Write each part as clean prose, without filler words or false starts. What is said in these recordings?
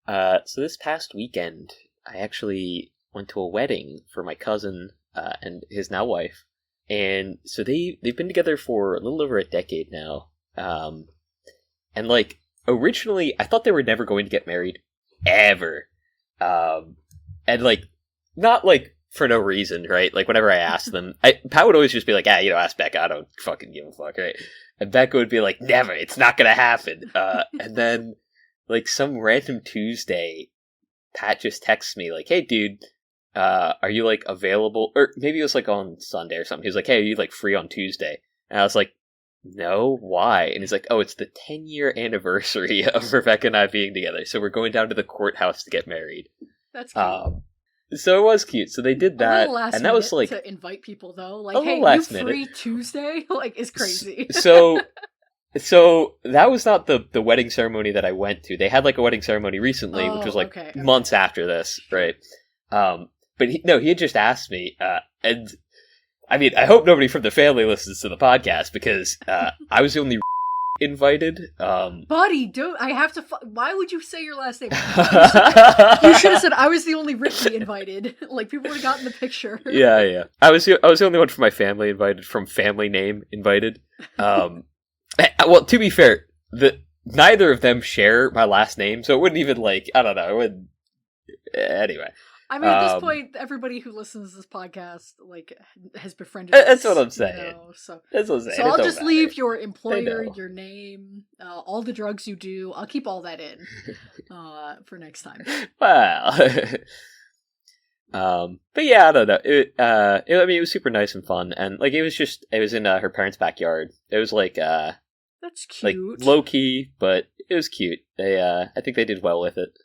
So this past weekend, I actually went to a wedding for my cousin and his now wife, and so they've been together for a little over a decade now. And like originally, I thought they were never going to get married ever, and like not like for no reason, right? Like whenever I asked them, Pat would always just be like, ask Becca, I don't fucking give a fuck, right? And Becca would be like, never, it's not gonna happen. And then like some random Tuesday, Pat just texts me like, hey dude, are you like available? Or maybe it was like on Sunday or something. He was like, hey, are you like free on Tuesday? And I was like, no, why? And he's like, oh, it's the 10-year anniversary of Rebecca and I being together, so we're going down to the courthouse to get married. That's cute. So it was cute. So they did that, and that was like to invite people though. Like, hey, you free Tuesday? Like, is crazy. So that was not the wedding ceremony that I went to. They had like a wedding ceremony recently, which was like months after this, right? But he had just asked me, and I mean, I hope nobody from the family listens to the podcast because I was the only invited. Buddy, I have to. Why would you say your last name? You should have said I was the only Ricky invited. Like people would have gotten the picture. Yeah. I was the only one from my family invited, from family name invited. Well, to be fair, neither of them share my last name, so it wouldn't even like I don't know. It wouldn't. Anyway. I mean, at this point, everybody who listens to this podcast like has befriended That's us, what I'm saying. So that's what I'm saying. So I'll just leave your employer, your name, all the drugs you do. I'll keep all that in for next time. Wow. But yeah, I don't know. I mean, it was super nice and fun, and like it was in her parents' backyard. It was like that's cute, like low key, but it was cute. I think they did well with it.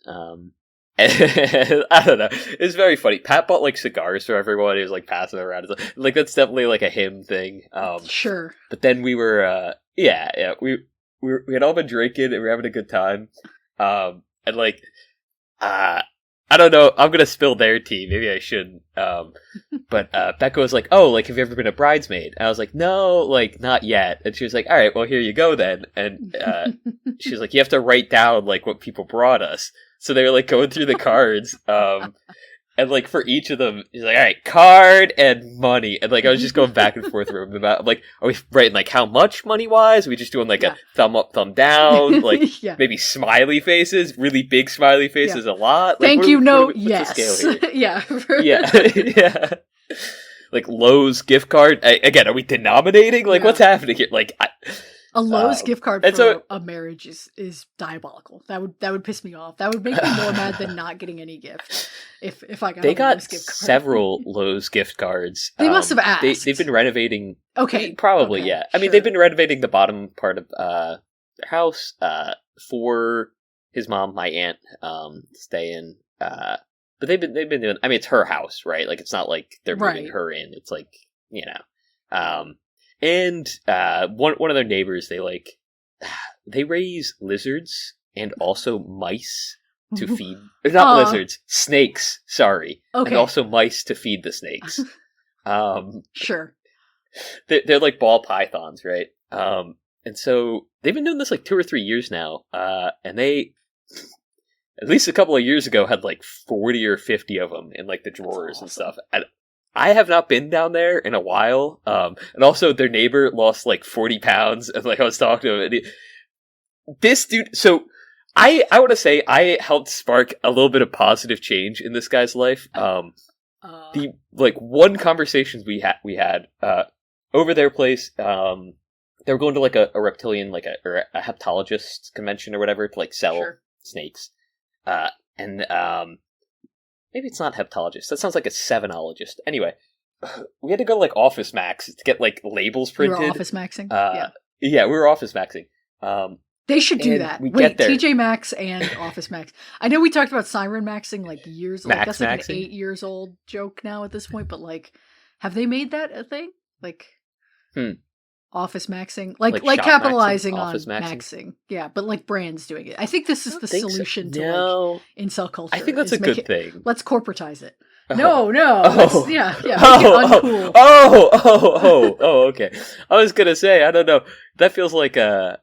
I don't know. It's very funny. Pat bought like cigars for everyone. He was like passing it around. Like that's definitely like a him thing. Sure. But then we were, we had all been drinking and we were having a good time. And like, I don't know. I'm gonna spill their tea. Maybe I shouldn't. But Becca was like, "Oh, like have you ever been a bridesmaid?" And I was like, "No, like not yet." And she was like, "All right, well here you go then." And she was like, "You have to write down like what people brought us." So they were like going through the cards, and like for each of them, he's like, "All right, card and money," and like I was just going back and forth with him about, I'm like, are we writing like how much money wise? Are we just doing like a thumb up, thumb down, like maybe smiley faces, really big smiley faces, a lot. Like, Thank you, note, yes, the scale here? yeah. Like Lowe's gift card. Again, are we denominating? Like what's happening here? Like. A Lowe's gift card for a marriage is diabolical. That would piss me off. That would make me more mad than not getting any gift. If I got they a got Lowe's gift card. several Lowe's gift cards. They must have asked. They've been renovating. Okay, probably okay, yeah. I mean, they've been renovating the bottom part of their house for his mom, my aunt, to stay in. But they've been doing. I mean, it's her house, right? Like it's not like they're moving her in. It's like And one of their neighbors, they raise lizards and also mice to feed. Not lizards, snakes. Sorry, and also mice to feed the snakes. Sure. They're like ball pythons, right? And so they've been doing this like 2 or 3 years now. And they, at least a couple of years ago, had like 40 or 50 of them in like the drawers and stuff. And I have not been down there in a while. And also their neighbor lost like 40 pounds. And like I was talking to him, and this dude, so I want to say I helped spark a little bit of positive change in this guy's life. The like one conversation we had over their place, they were going to like a reptilian, like a heptologist convention or whatever to like sell snakes. And maybe it's not heptologist. That sounds like a sevenologist. Anyway, we had to go to like Office Max to get like labels printed. You were Office Maxing? Yeah, we were Office Maxing. They should do that. Wait, TJ Maxx and Office Max. I know we talked about Siren Maxing like years old. That's like an 8 years old joke now at this point, but like, have they made that a thing? Like, Office Maxing? Like capitalizing on maxing. Yeah, but like brands doing it. I think this is the solution to like incel culture. I think that's a good thing. Let's corporatize it. No. Okay. I was gonna say, I don't know. That feels like I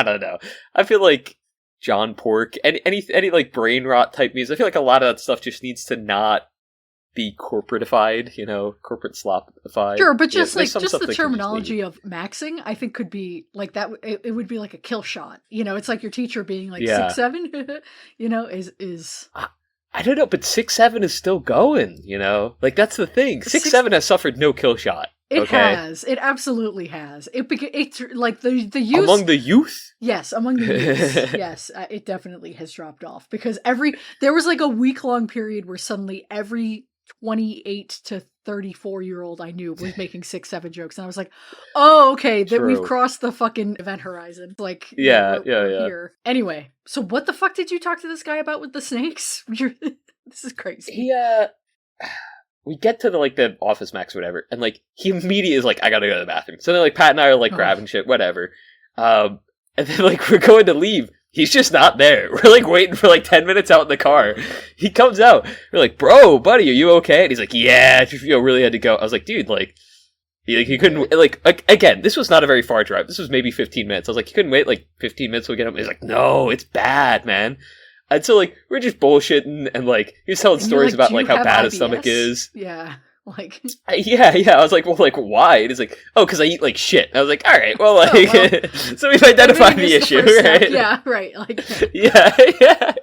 don't know. I feel like John Pork, any like brain rot type movies. I feel like a lot of that stuff just needs to not be corporatified, corporate slopified. Sure, but just the terminology of maxing, I think could be like that. It would be like a kill shot. It's like your teacher being like 6'7", is. I don't know, but 6'7" is still going. Like that's the thing. 6'7" has suffered no kill shot. It has. It absolutely has. It's like the youth among the youth. Yes, among the youth. Yes, it definitely has dropped off because there was like a week-long period where suddenly every 28 to 34-year-old I knew was making 6'7" jokes, and I was like, "Oh, okay, that we've crossed the fucking event horizon." Like, we're here. Anyway, so what the fuck did you talk to this guy about with the snakes? This is crazy. We get to the Office Max or whatever, and he immediately is like, I gotta go to the bathroom. So then Pat and I are grabbing shit, whatever. And then we're going to leave. He's just not there. We're waiting for 10 minutes out in the car. He comes out. We're like, bro, buddy, are you okay? And he's like, yeah, I just really had to go. I was like, dude, he couldn't, again, this was not a very far drive. This was maybe 15 minutes. I was like, you couldn't wait 15 minutes to get him. He's like, no, it's bad, man. And so, we're just bullshitting, and, he was telling stories about, how bad his stomach is. Yeah, Yeah, I was like, well, why? And he's like, oh, because I eat, shit. And I was like, all right, well, so we've identified the issue, right? Yeah, right, Yeah.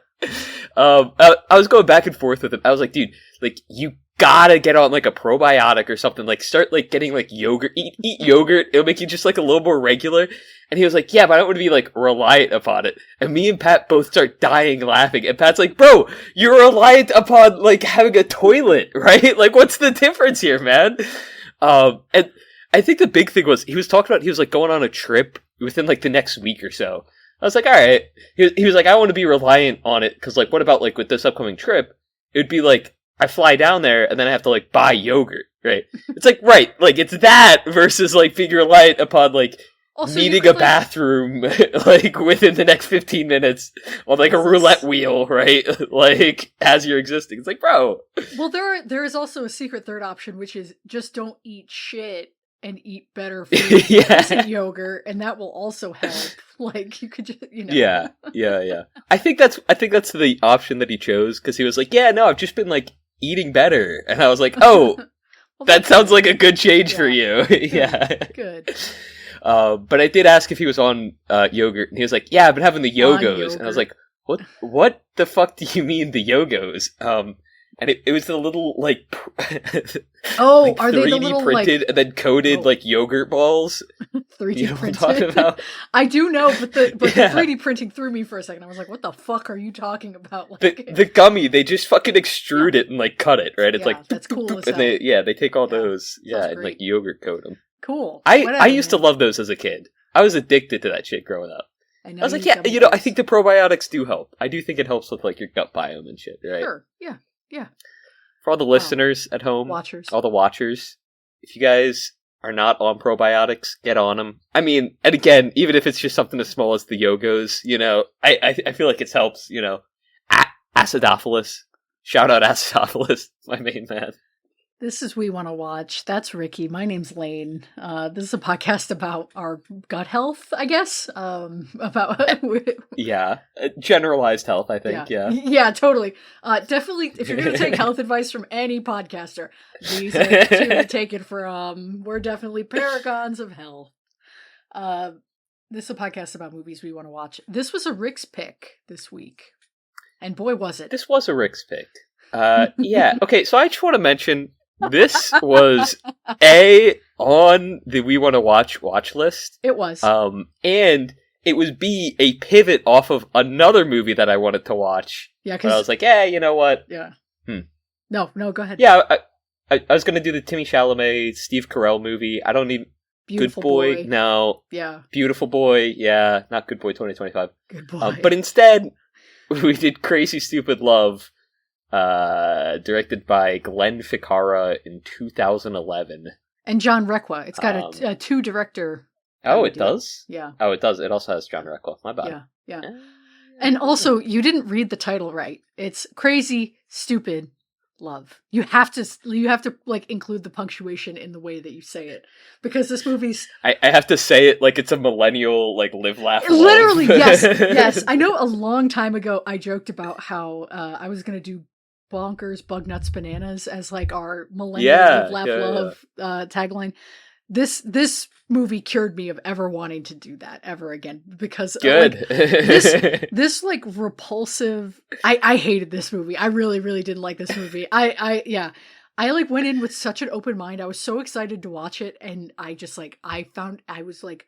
I was going back and forth with him. I was like, dude, you gotta get on, a probiotic or something. Start, getting, yogurt. Eat yogurt. It'll make you just, a little more regular. And he was like, yeah, but I don't want to be, reliant upon it. And me and Pat both start dying laughing. And Pat's like, bro, you're reliant upon, having a toilet, right? What's the difference here, man? And I think the big thing was, he was talking about, he was, going on a trip within, the next week or so. I was like, all right. He was like, I don't want to be reliant on it. Because, what about, with this upcoming trip? It would be, I fly down there, and then I have to, buy yogurt, right? It's right. It's that versus, being reliant upon, also, needing a bathroom, within the next 15 minutes on, a roulette wheel, right? As you're existing. It's bro. Well, there is also a secret third option, which is just don't eat shit and eat better food. Eat yogurt, and that will also help. You could just, Yeah. I think that's the option that he chose, because he was like, yeah, no, I've just been, eating better. And I was like, oh, well, that sounds like a good change for you. Yeah. Good. But I did ask if he was on yogurt, and he was like, yeah, I've been having the Yogos. And I was like, what the fuck do you mean the Yogos? And it was the little, are they the little, printed and then coated, yogurt balls? 3D printed? What I'm talking about? I do know, but the 3D printing threw me for a second. I was like, what the fuck are you talking about? The gummy, they just fucking extrude it and, cut it, right? It's that's cool as hell. And they take all those, and, yogurt coat them. Cool. I used to love those as a kid. I was addicted to that shit growing up. I was like, yeah, I think the probiotics do help. I do think it helps with, your gut biome and shit, right? Sure, yeah. Yeah. For all the listeners at home, all the watchers, if you guys are not on probiotics, get on them. I mean, and again, even if it's just something as small as the Yogos, I feel like it helps, Acidophilus. Shout out Acidophilus, my main man. This is We Want to Watch. That's Ricky. My name's Lane. This is a podcast about our gut health, I guess. Generalized health, I think. Yeah, totally. Definitely, if you're going to take health advice from any podcaster, these are the two to take it from. We're definitely paragons of health. This is a podcast about movies we want to watch. This was a Rick's pick this week. And boy, was it. This was a Rick's pick. Yeah. Okay, so I just want to mention, this was on the We Want to watch list. It was. And it was B, a pivot off of another movie that I wanted to watch. Yeah, because I was like, you know what? Yeah. No, go ahead. Yeah, I was going to do the Timmy Chalamet, Steve Carell movie. I don't need Beautiful Good Boy. No. Yeah. Beautiful Boy. Yeah, not Good Boy 2025. Good Boy. But instead, we did Crazy Stupid Love. Directed by Glenn Ficarra in 2011. And John Requa. It's got a two-director. Oh, it does? Yeah. Oh, it does. It also has John Requa. My bad. Yeah. And also, you didn't read the title right. It's Crazy, Stupid, love. You have to like include the punctuation in the way that you say it, because this movie's. I have to say it like it's a millennial like live laugh. Literally, yes. I know a long time ago I joked about how I was gonna do bonkers, bug nuts, bananas as like our millennial live laugh love tagline. This movie cured me of ever wanting to do that ever again, because good. This like repulsive. I hated this movie. I really didn't like this movie. I like went in with such an open mind. I was so excited to watch it, and I just like I was like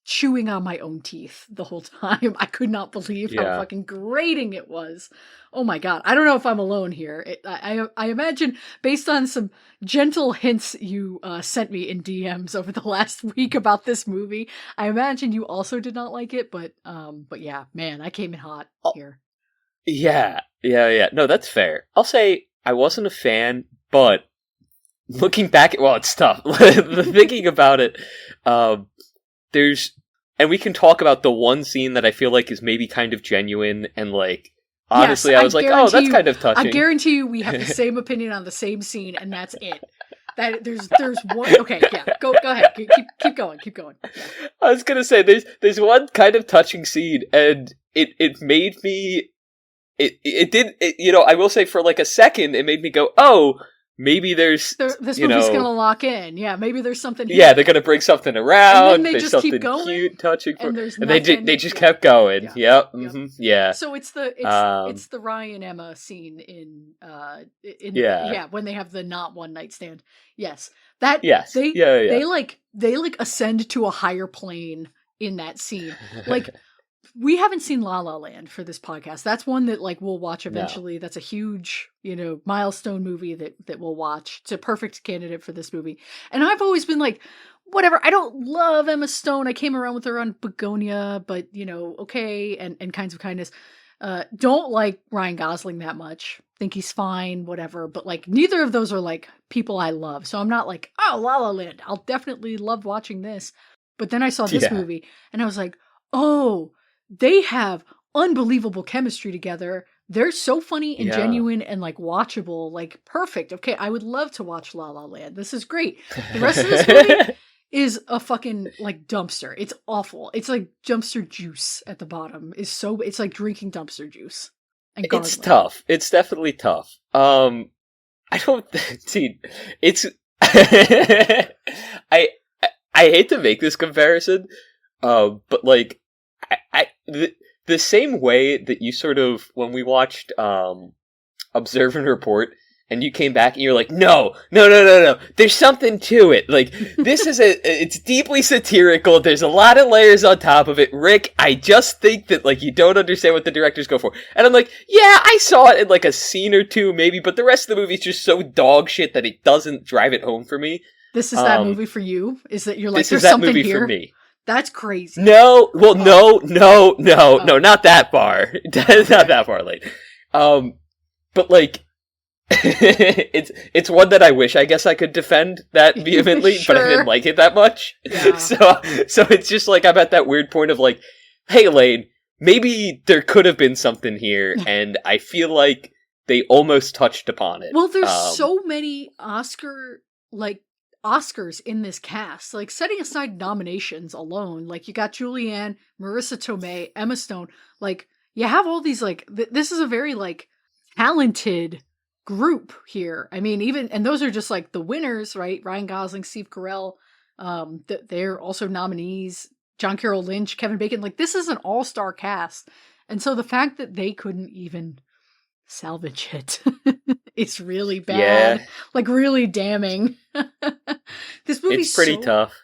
chewing on my own teeth the whole time. I could not believe how fucking grating it was. Oh my god. I don't know if I'm alone here. I imagine, based on some gentle hints you sent me in DMs over the last week about this movie, I imagine you also did not like it, but yeah, man, I came in hot here. Yeah. No, that's fair. I'll say I wasn't a fan, but looking back well, it's tough. Thinking about it, and we can talk about the one scene that I feel like is maybe kind of genuine, and like, honestly, I was like, oh, that's kind of touching. I guarantee you we have the same opinion on the same scene, and that's it. That there's one. Okay, yeah, go ahead, keep going. Yeah. I was gonna say there's one kind of touching scene, and it made me. It did. I will say for like a second, it made me go, oh. Maybe this movie's gonna lock in. Yeah, maybe there's something here. Yeah, they're gonna bring something around. And then there's just something keep going, cute, touching, and they just kept going. Yeah. Yep. Mm-hmm, yeah. So it's the Ryan Emma scene in when they have the not one night stand. Yes, they like ascend to a higher plane in that scene. Like, we haven't seen La La Land for this podcast. That's one that like we'll watch eventually. No. That's a huge, milestone movie that we'll watch. It's a perfect candidate for this movie. And I've always been like, whatever. I don't love Emma Stone. I came around with her on Begonia, but okay. And Kinds of Kindness. Don't like Ryan Gosling that much. Think he's fine, whatever. But like neither of those are like people I love. So I'm not like, oh, La La Land. I'll definitely love watching this. But then I saw this movie and I was like, oh, they have unbelievable chemistry together. They're so funny and genuine and like watchable, like perfect. Okay, I would love to watch La La Land. This is great. The rest of this movie is a fucking like dumpster. It's awful. It's like dumpster juice at the bottom. It's like drinking dumpster juice. And it's tough. It's definitely tough. I don't see. It's I hate to make this comparison, but like. The same way that you sort of, when we watched Observe and Report, and you came back and you're like, no, there's something to it. Like, this is it's deeply satirical, there's a lot of layers on top of it. Rick, I just think that, like, you don't understand what the directors go for. And I'm like, yeah, I saw it in, like, a scene or two, maybe, but the rest of the movie's just so dog shit that it doesn't drive it home for me. This is that movie for you? Is that you're like, there's something here? This is that movie for me. That's crazy. No, well, no, not that far. Not that far late. But like, it's one that I wish, I guess I could defend that vehemently, sure. But I didn't like it that much. Yeah. So it's just like, I'm at that weird point of like, hey, Lane, maybe there could have been something here, and I feel like they almost touched upon it. Well, there's so many Oscars in this cast, like setting aside nominations alone, like you got Julianne, Marissa Tomei, Emma Stone, like you have all these like this is a very like talented group here. I mean, and those are just like the winners, right? Ryan Gosling, Steve Carell, they're also nominees. John Carroll Lynch, Kevin Bacon, like this is an all-star cast, and so the fact that they couldn't even salvage it is really bad, like really damning. This movie's pretty tough.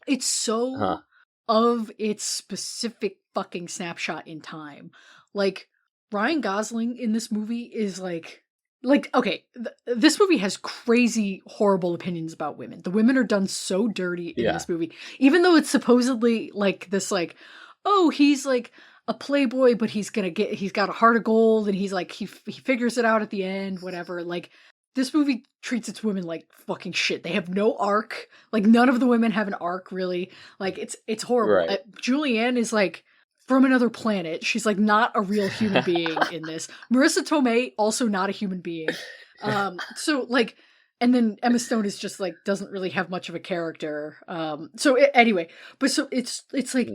It's so of its specific fucking snapshot in time. Like Ryan Gosling in this movie is like okay, this movie has crazy horrible opinions about women. The women are done so dirty in this movie, even though it's supposedly like this like, oh, he's like a playboy, but he's got a heart of gold, and he's like he figures it out at the end, whatever. Like this movie treats its women like fucking shit. They have no arc. Like none of the women have an arc really. Like it's horrible. Right. Julianne is like from another planet. She's like not a real human being in this. Marissa Tomei, also not a human being. So like, and then Emma Stone is just like, doesn't really have much of a character. Anyway, but so it's like,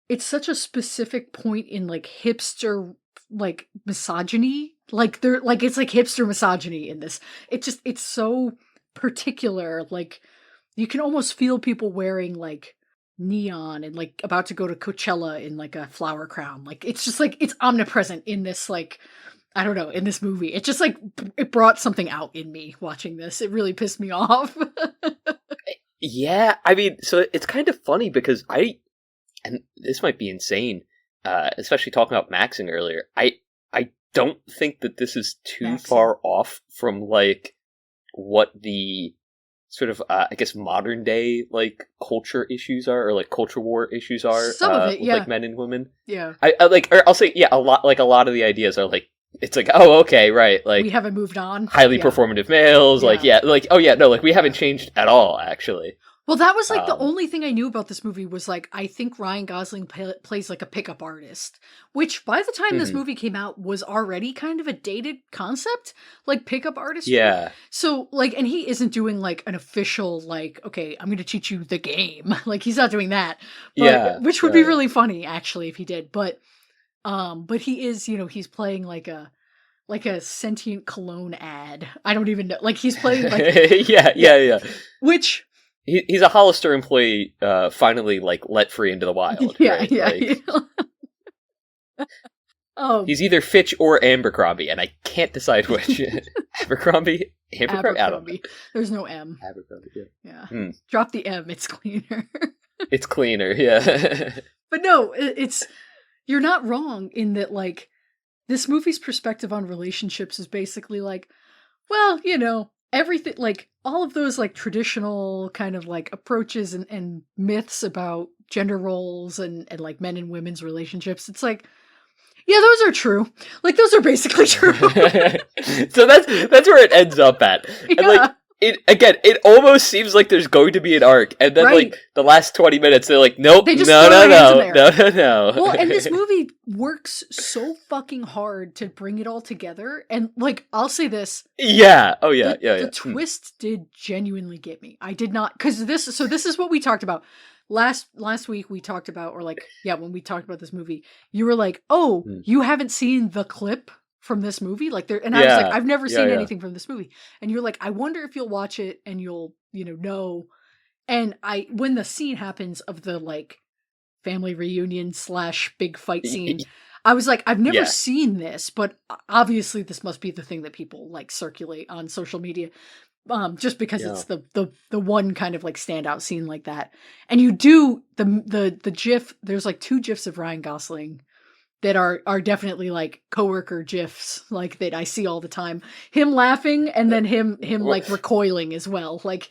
it's such a specific point in like hipster, like misogyny. Like they're like, it's like hipster misogyny in this. It's so particular. Like you can almost feel people wearing like neon and like about to go to Coachella in like a flower crown. Like it's just like, it's omnipresent in this, like, I don't know, in this movie. It just like, it brought something out in me watching this. It really pissed me off. Yeah, I mean, so it's kind of funny because and this might be insane, especially talking about maxing earlier, I don't think that this is too far off from like what the sort of I guess modern day like culture issues are, or like culture war issues are. Some of it, with, like men and women. Yeah, I like, or I'll say, yeah, a lot of the ideas are like, it's like, oh, okay, right, like we haven't moved on. Highly performative males, like oh yeah, no, like we haven't changed at all, actually. Well, that was like the only thing I knew about this movie was like, I think Ryan Gosling plays like a pickup artist, which by the time this movie came out was already kind of a dated concept, like pickup artist. Yeah. So like, and he isn't doing like an official, like, okay, I'm going to teach you the game. Like he's not doing that. But, which would be really funny actually if he did. But he is, you know, he's playing like a sentient cologne ad. I don't even know. Like he's playing like yeah. Which he's a Hollister employee, finally like let free into the wild. Yeah. Oh, he's either Fitch or Abercrombie, and I can't decide which. Abercrombie. I don't know. There's no M. Abercrombie. Yeah. Drop the M. It's cleaner. It's cleaner. Yeah. But no, you're not wrong in that. Like this movie's perspective on relationships is basically like, well, you know, everything, like all of those like traditional kind of like approaches and myths about gender roles and like men and women's relationships. It's like, yeah, those are true. Like those are basically true. So that's where it ends up at. Yeah. And like it almost seems like there's going to be an arc, and then like the last 20 minutes they're like, nope, no. Well, and this movie works so fucking hard to bring it all together, and like I'll say this, the twist did genuinely get me. I did not, because this is what we talked about last week. We talked about, or like when we talked about this movie, you were like, oh, you haven't seen the clip from this movie, like there, and I was like, I've never seen anything from this movie, and you're like, I wonder if you'll watch it and you'll know. And when the scene happens of the like family reunion / big fight scene, I was like, I've never seen this, but obviously this must be the thing that people like circulate on social media, just because it's the one kind of like standout scene like that. And you do the GIF. There's like 2 GIFs of Ryan Gosling that are definitely like coworker GIFs, like that I see all the time. Him laughing and then him like recoiling as well. Like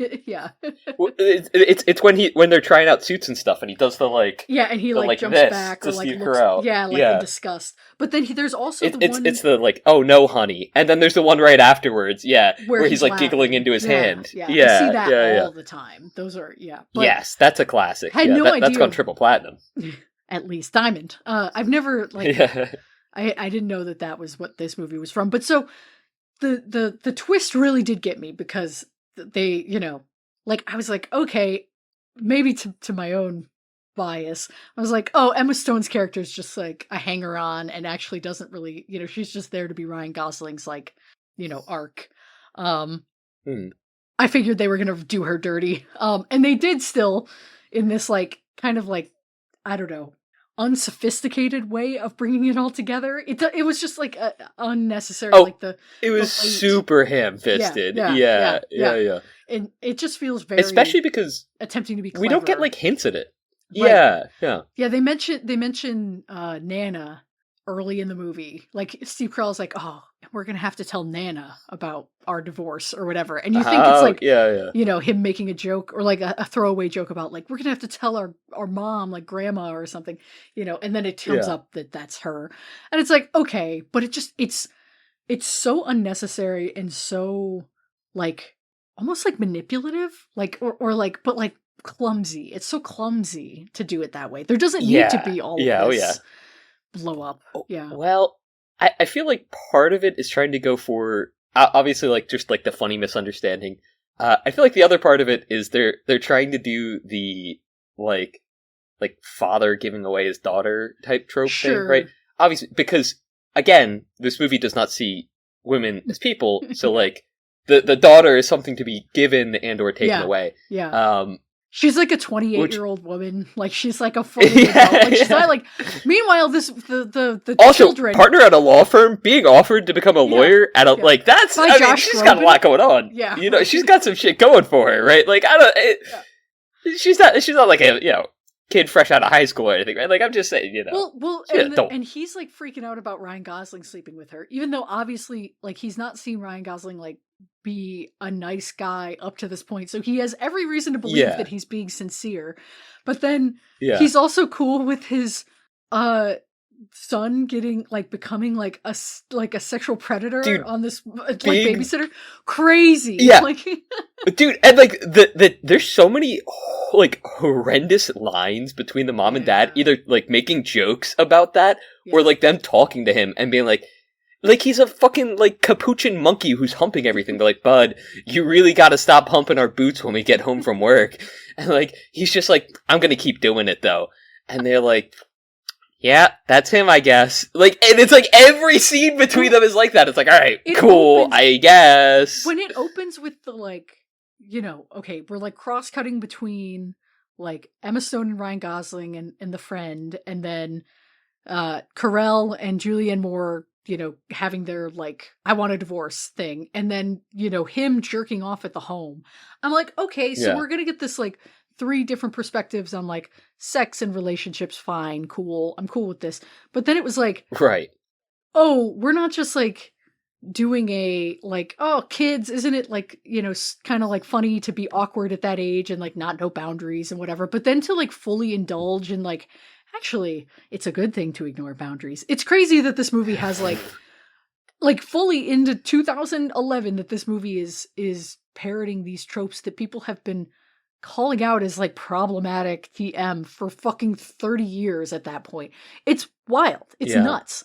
Well, it's when they're trying out suits and stuff, and he does the like and he like jumps back or like Steve Carell. in disgust. But then there's also it's the like, oh no, honey, and then there's the one right afterwards, where he's like laughing, giggling into his hand. I see that all the time. Those are but yes, that's a classic. Had no idea. That's gone triple platinum. At least diamond. I've never like I didn't know that was what this movie was from. But so the twist really did get me, because they, you know, like I was like, okay, maybe to my own bias, I was like, oh, Emma Stone's character is just like a hanger on and actually doesn't really, you know, she's just there to be Ryan Gosling's like, you know, arc. I figured they were gonna do her dirty. And they did still, in this like kind of like, I don't know, unsophisticated way of bringing it all together. It was just like unnecessary. It was super ham-fisted. Yeah. And it just feels very, especially because attempting to be clever. We don't get like hints at it. Right. Yeah. They mention Nana early in the movie. Like Steve Carell's like, oh, we're gonna have to tell Nana about our divorce or whatever, and you think it's like you know, him making a joke or like a throwaway joke about like, we're gonna have to tell our mom, like grandma or something, you know, and then it turns up that that's her, and it's like, okay, but it's so unnecessary and so like almost like manipulative, like or like, but like clumsy. It's so clumsy to do it that way. There doesn't need to be all of this. blow up. Yeah. Well, I feel like part of it is trying to go for obviously like just like the funny misunderstanding. I feel like the other part of it is they're trying to do the like father giving away his daughter type trope thing, right? Obviously, because again, this movie does not see women as people, so like the daughter is something to be given and or taken away. Yeah. She's like a 28-year-old woman. Like she's like a fully adult. Like she's not like. Meanwhile, the also, children partner at a law firm being offered to become a lawyer at a like that's. I mean, she's got a lot going on. Yeah, you know, she's got some shit going for her, right? Like she's not like a kid fresh out of high school or anything, right? Like I'm just saying, you know. Well, and he's like freaking out about Ryan Gosling sleeping with her, even though obviously like he's not seen Ryan Gosling like be a nice guy up to this point, so he has every reason to believe that he's being sincere. But then he's also cool with his son becoming like a sexual predator on this babysitter. Crazy, like dude, and like there's so many like horrendous lines between the mom and dad, either like making jokes about that or like them talking to him and being like he's a fucking like capuchin monkey who's humping everything. They're like, bud, you really gotta stop humping our boots when we get home from work. And like he's just like, I'm gonna keep doing it though. And they're like, yeah, that's him, I guess. Like, and it's like every scene between them is like that. It's like, all right, cool, I guess. When it opens with the like, you know, okay, we're like cross-cutting between like Emma Stone and Ryan Gosling and the friend, and then Carell and Julianne Moore, you know, having their like I want a divorce thing, and then, you know, him jerking off at the home. I'm like, okay, so we're gonna get this like 3 different perspectives on like sex and relationships. Fine, cool, I'm cool with this. But then it was like, right, oh, we're not just like doing a like, oh, kids, isn't it like, you know, kind of like funny to be awkward at that age and like not know boundaries and whatever, but then to like fully indulge in like, actually, it's a good thing to ignore boundaries. It's crazy that this movie has like fully into 2011 that this movie is parroting these tropes that people have been calling out as like problematic TM for fucking 30 years at that point. It's wild. It's nuts.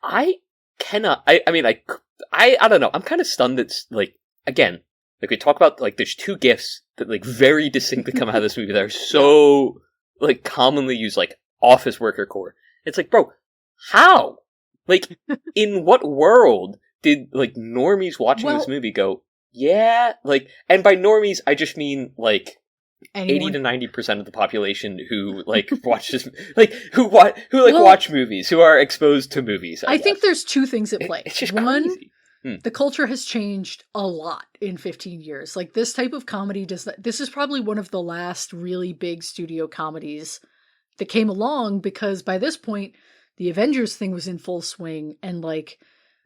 I cannot. I mean, I don't know. I'm kind of stunned that like again, like we talk about like there's 2 gifts that like very distinctly come out of this movie that are so like commonly used, like office worker core. It's like, bro, how? Like, in what world did like normies watching this movie go, yeah, like, and by normies I just mean like anyone? 80 to 90% of the population who like watches like who watch movies, who are exposed to movies. I think there's 2 things at play. It's just one, crazy. The culture has changed a lot in 15 years. Like this type of comedy this is probably one of the last really big studio comedies that came along, because by this point the Avengers thing was in full swing, and like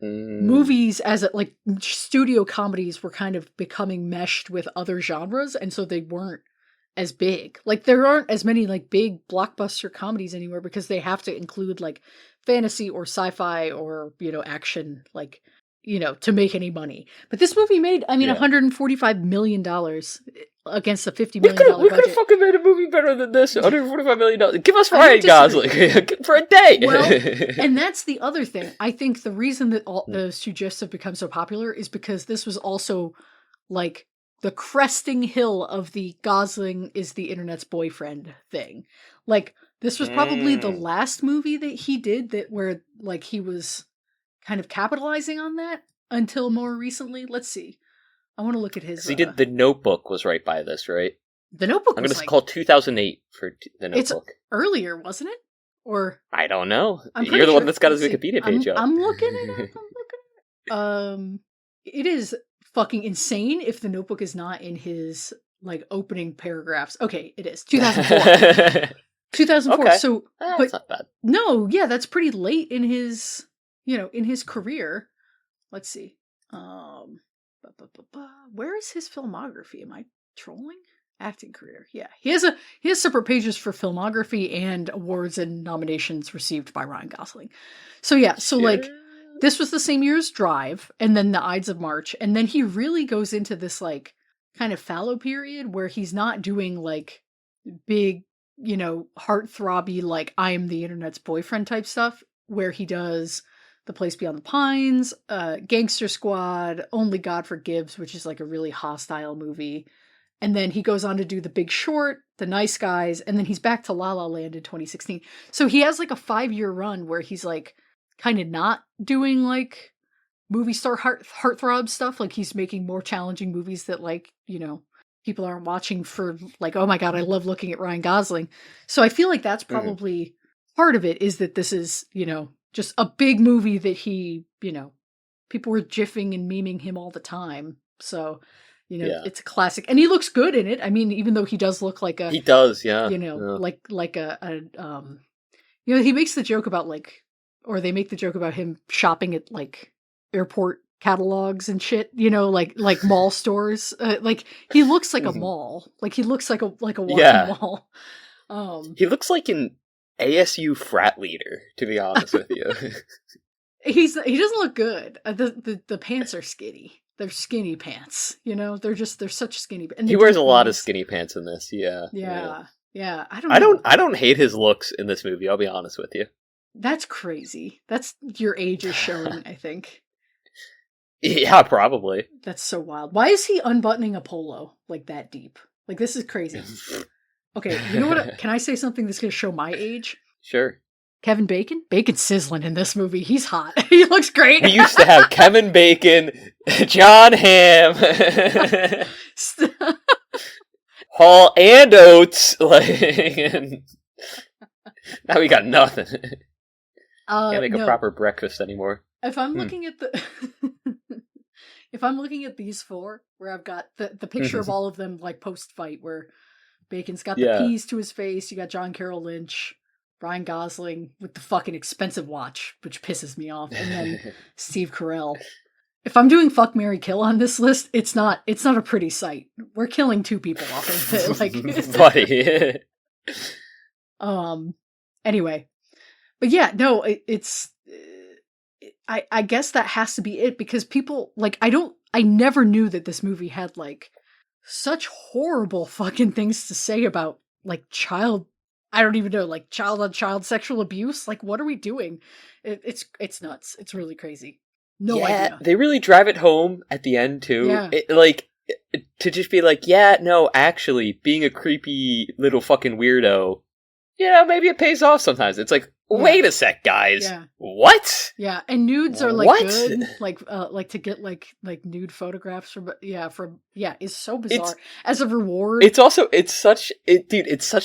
movies as like studio comedies were kind of becoming meshed with other genres, and so they weren't as big. Like there aren't as many like big blockbuster comedies anymore because they have to include like fantasy or sci-fi or, you know, action, like, you know, to make any money. But this movie made, I mean, $145 million against a $50 million budget. We could have fucking made a movie better than this. $145 million. Give us Ryan Gosling for a day. Well, and that's the other thing. I think the reason that all those 2 gifs have become so popular is because this was also like the cresting hill of the Gosling is the internet's boyfriend thing. Like this was probably the last movie that he did that where like he was kind of capitalizing on that until more recently. Let's see. I want to look at his. He did The Notebook was right by this, right? The Notebook. I'm going to call 2008 for The Notebook. It's earlier, wasn't it? Or I don't know. You're the one that's got his Wikipedia page up. I'm looking it up. It is fucking insane if The Notebook is not in his like opening paragraphs. Okay, it is 2004. 2004. Okay. So, that's not bad. No, yeah, that's pretty late in his. You know, in his career. Let's see. Where is his filmography? Am I trolling? Acting career. Yeah. He has separate pages for filmography and awards and nominations received by Ryan Gosling. So yeah, so like this was the same year as Drive, and then The Ides of March, and then he really goes into this like kind of fallow period where he's not doing like big heartthrobby, like, I am the internet's boyfriend type stuff, where he does The Place Beyond the Pines, Gangster Squad, Only God Forgives, which is like a really hostile movie. And then he goes on to do The Big Short, The Nice Guys, and then he's back to La La Land in 2016. So he has like a 5-year run where he's like kind of not doing like movie star heartthrob stuff. Like he's making more challenging movies that like, people aren't watching for like, oh my God, I love looking at Ryan Gosling. So I feel like that's probably part of it, is that this is, just a big movie that he, people were jiffing and memeing him all the time. So, it's a classic, and he looks good in it. I mean, even though he does look like he does, yeah, like a he makes the joke about like, or they make the joke about him shopping at like airport catalogs and shit, like mall stores. Like he looks like a mall. Like he looks like a walking mall. He looks like an ASU frat leader, to be honest with you. He doesn't look good. The pants are skinny. They're skinny pants, they're such skinny. And he wears a lot of skinny pants in this. Yeah. I don't hate his looks in this movie. I'll be honest with you. That's crazy. That's your age is showing, I think. Yeah, probably. That's so wild. Why is he unbuttoning a polo like that deep? Like, this is crazy. Okay, you know what? Can I say something that's going to show my age? Sure. Kevin Bacon? Bacon's sizzling in this movie. He's hot. He looks great. We used to have Kevin Bacon, John Hamm, Hall and Oates. Like, now we got nothing. Can't make a proper breakfast anymore. If I'm looking at if I'm looking at these four, where I've got the picture of all of them like post-fight, where Bacon's got the peas to his face, you got John Carroll Lynch, Ryan Gosling with the fucking expensive watch, which pisses me off, and then Steve Carell. If I'm doing fuck, marry, kill on this list, it's not a pretty sight. We're killing 2 people off of it. Like, buddy. Anyway, but yeah, no, it's. I guess that has to be it, because people like I never knew that this movie had like such horrible fucking things to say about like child. I don't even know, like child on child sexual abuse. Like, what are we doing? It's nuts. It's really crazy. No idea. They really drive it home at the end too. Yeah. To just be like, yeah, no, actually, being a creepy little fucking weirdo, maybe it pays off sometimes. It's like, wait a sec, guys. Yeah. What? Yeah, and nudes are like good. Like to get like nude photographs from is so bizarre. As a reward. It's such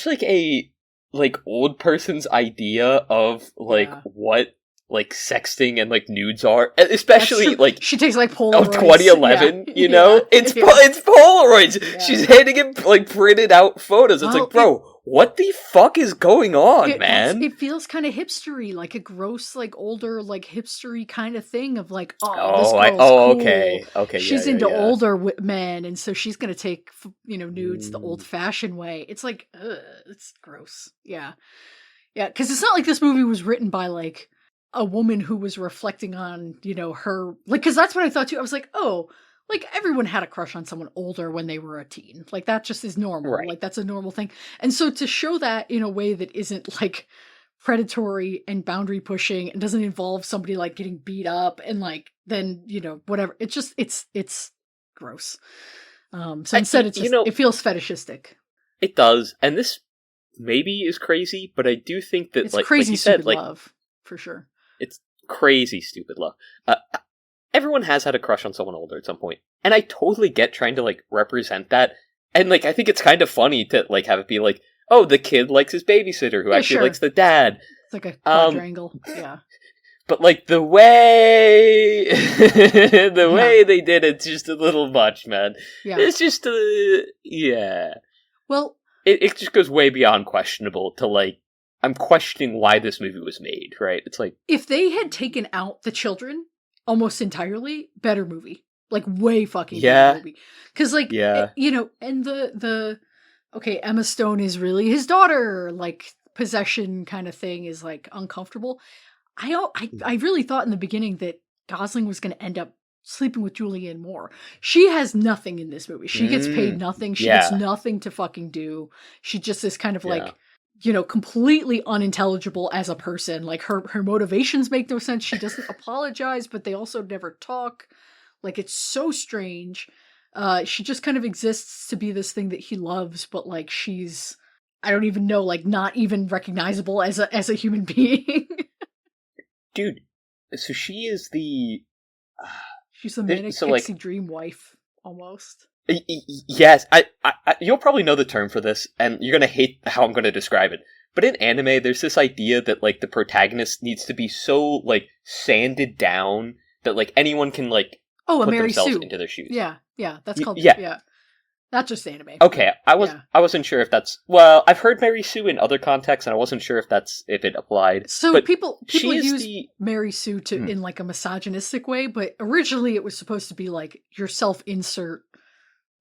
like a like old person's idea of like what like sexting and like nudes are, especially like she takes like Polaroids. Of 2011, it's Polaroids. Yeah. She's handing him like printed out photos. It's like, bro, what the fuck is going on, man? It feels kind of hipstery, like a gross, like older, like hipstery kind of thing of like, this girl's cool. Okay. She's into older men, and so she's gonna take nudes the old-fashioned way. It's like, it's gross. Yeah, because it's not like this movie was written by like a woman who was reflecting on her, like, because that's what I thought too. I was like, oh. Like, everyone had a crush on someone older when they were a teen. Like, that just is normal. Right. Like, that's a normal thing. And so to show that in a way that isn't, like, predatory and boundary pushing and doesn't involve somebody, like, getting beat up and, like, then, whatever. It's just, it's gross. So instead, it's just, it feels fetishistic. It does. And this maybe is crazy, but I do think that, it's like, crazy, like you said, stupid love, for sure. It's crazy, stupid love. Everyone has had a crush on someone older at some point. And I totally get trying to, like, represent that. And, like, I think it's kind of funny to, like, have it be like, oh, the kid likes his babysitter who actually likes the dad. It's like a quadrangle. Yeah. But, like, the way they did it's just a little much, man. Yeah. It's just, yeah. Well. It just goes way beyond questionable to, like, I'm questioning why this movie was made, right? It's like. If they had taken out the children almost entirely, better movie. Like, way fucking better movie. Because, like, and the Emma Stone is really his daughter, like, possession kind of thing is, like, uncomfortable. I really thought in the beginning that Gosling was going to end up sleeping with Julianne Moore. She has nothing in this movie. She gets paid nothing. She gets nothing to fucking do. She just is kind of, like, completely unintelligible as a person. Like her motivations make no sense. She doesn't apologize, but they also never talk. Like, it's so strange. She just kind of exists to be this thing that he loves, but like she's, I don't even know, like not even recognizable as a human being. Dude, so she is the she's the manic pixie dream wife almost. Yes, I you'll probably know the term for this, and you're gonna hate how I'm gonna describe it. But in anime, there's this idea that like the protagonist needs to be so like sanded down that like anyone can like put themselves into their shoes. Yeah, that's called yeah. Not just anime. Okay, I wasn't sure if that's, well, I've heard Mary Sue in other contexts, and I wasn't sure if it applied. So but people use Mary Sue in like a misogynistic way, but originally it was supposed to be like your self-insert,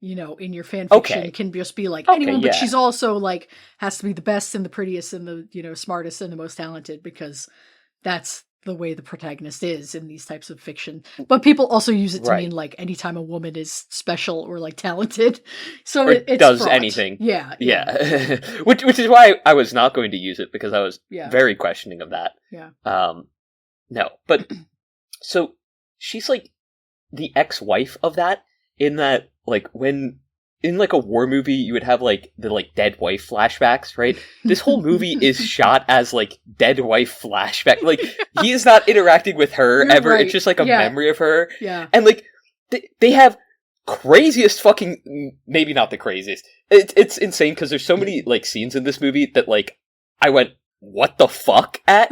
in your fanfiction can just be like anyone, but she's also like has to be the best and the prettiest and the smartest and the most talented, because that's the way the protagonist is in these types of fiction. But people also use it to mean like anytime a woman is special or like talented, so it does fraught. Anything. Yeah. which is why I was not going to use it, because I was very questioning of that. No, but so she's like the ex-wife of that, in that like when in like a war movie you would have like the like dead wife flashbacks, right? This whole movie is shot as like dead wife flashback. Like he is not interacting with her ever. Right. It's just like a memory of her. Yeah. And like they have craziest fucking, maybe not the craziest. It's insane, because there's so many like scenes in this movie that like I went, what the fuck at?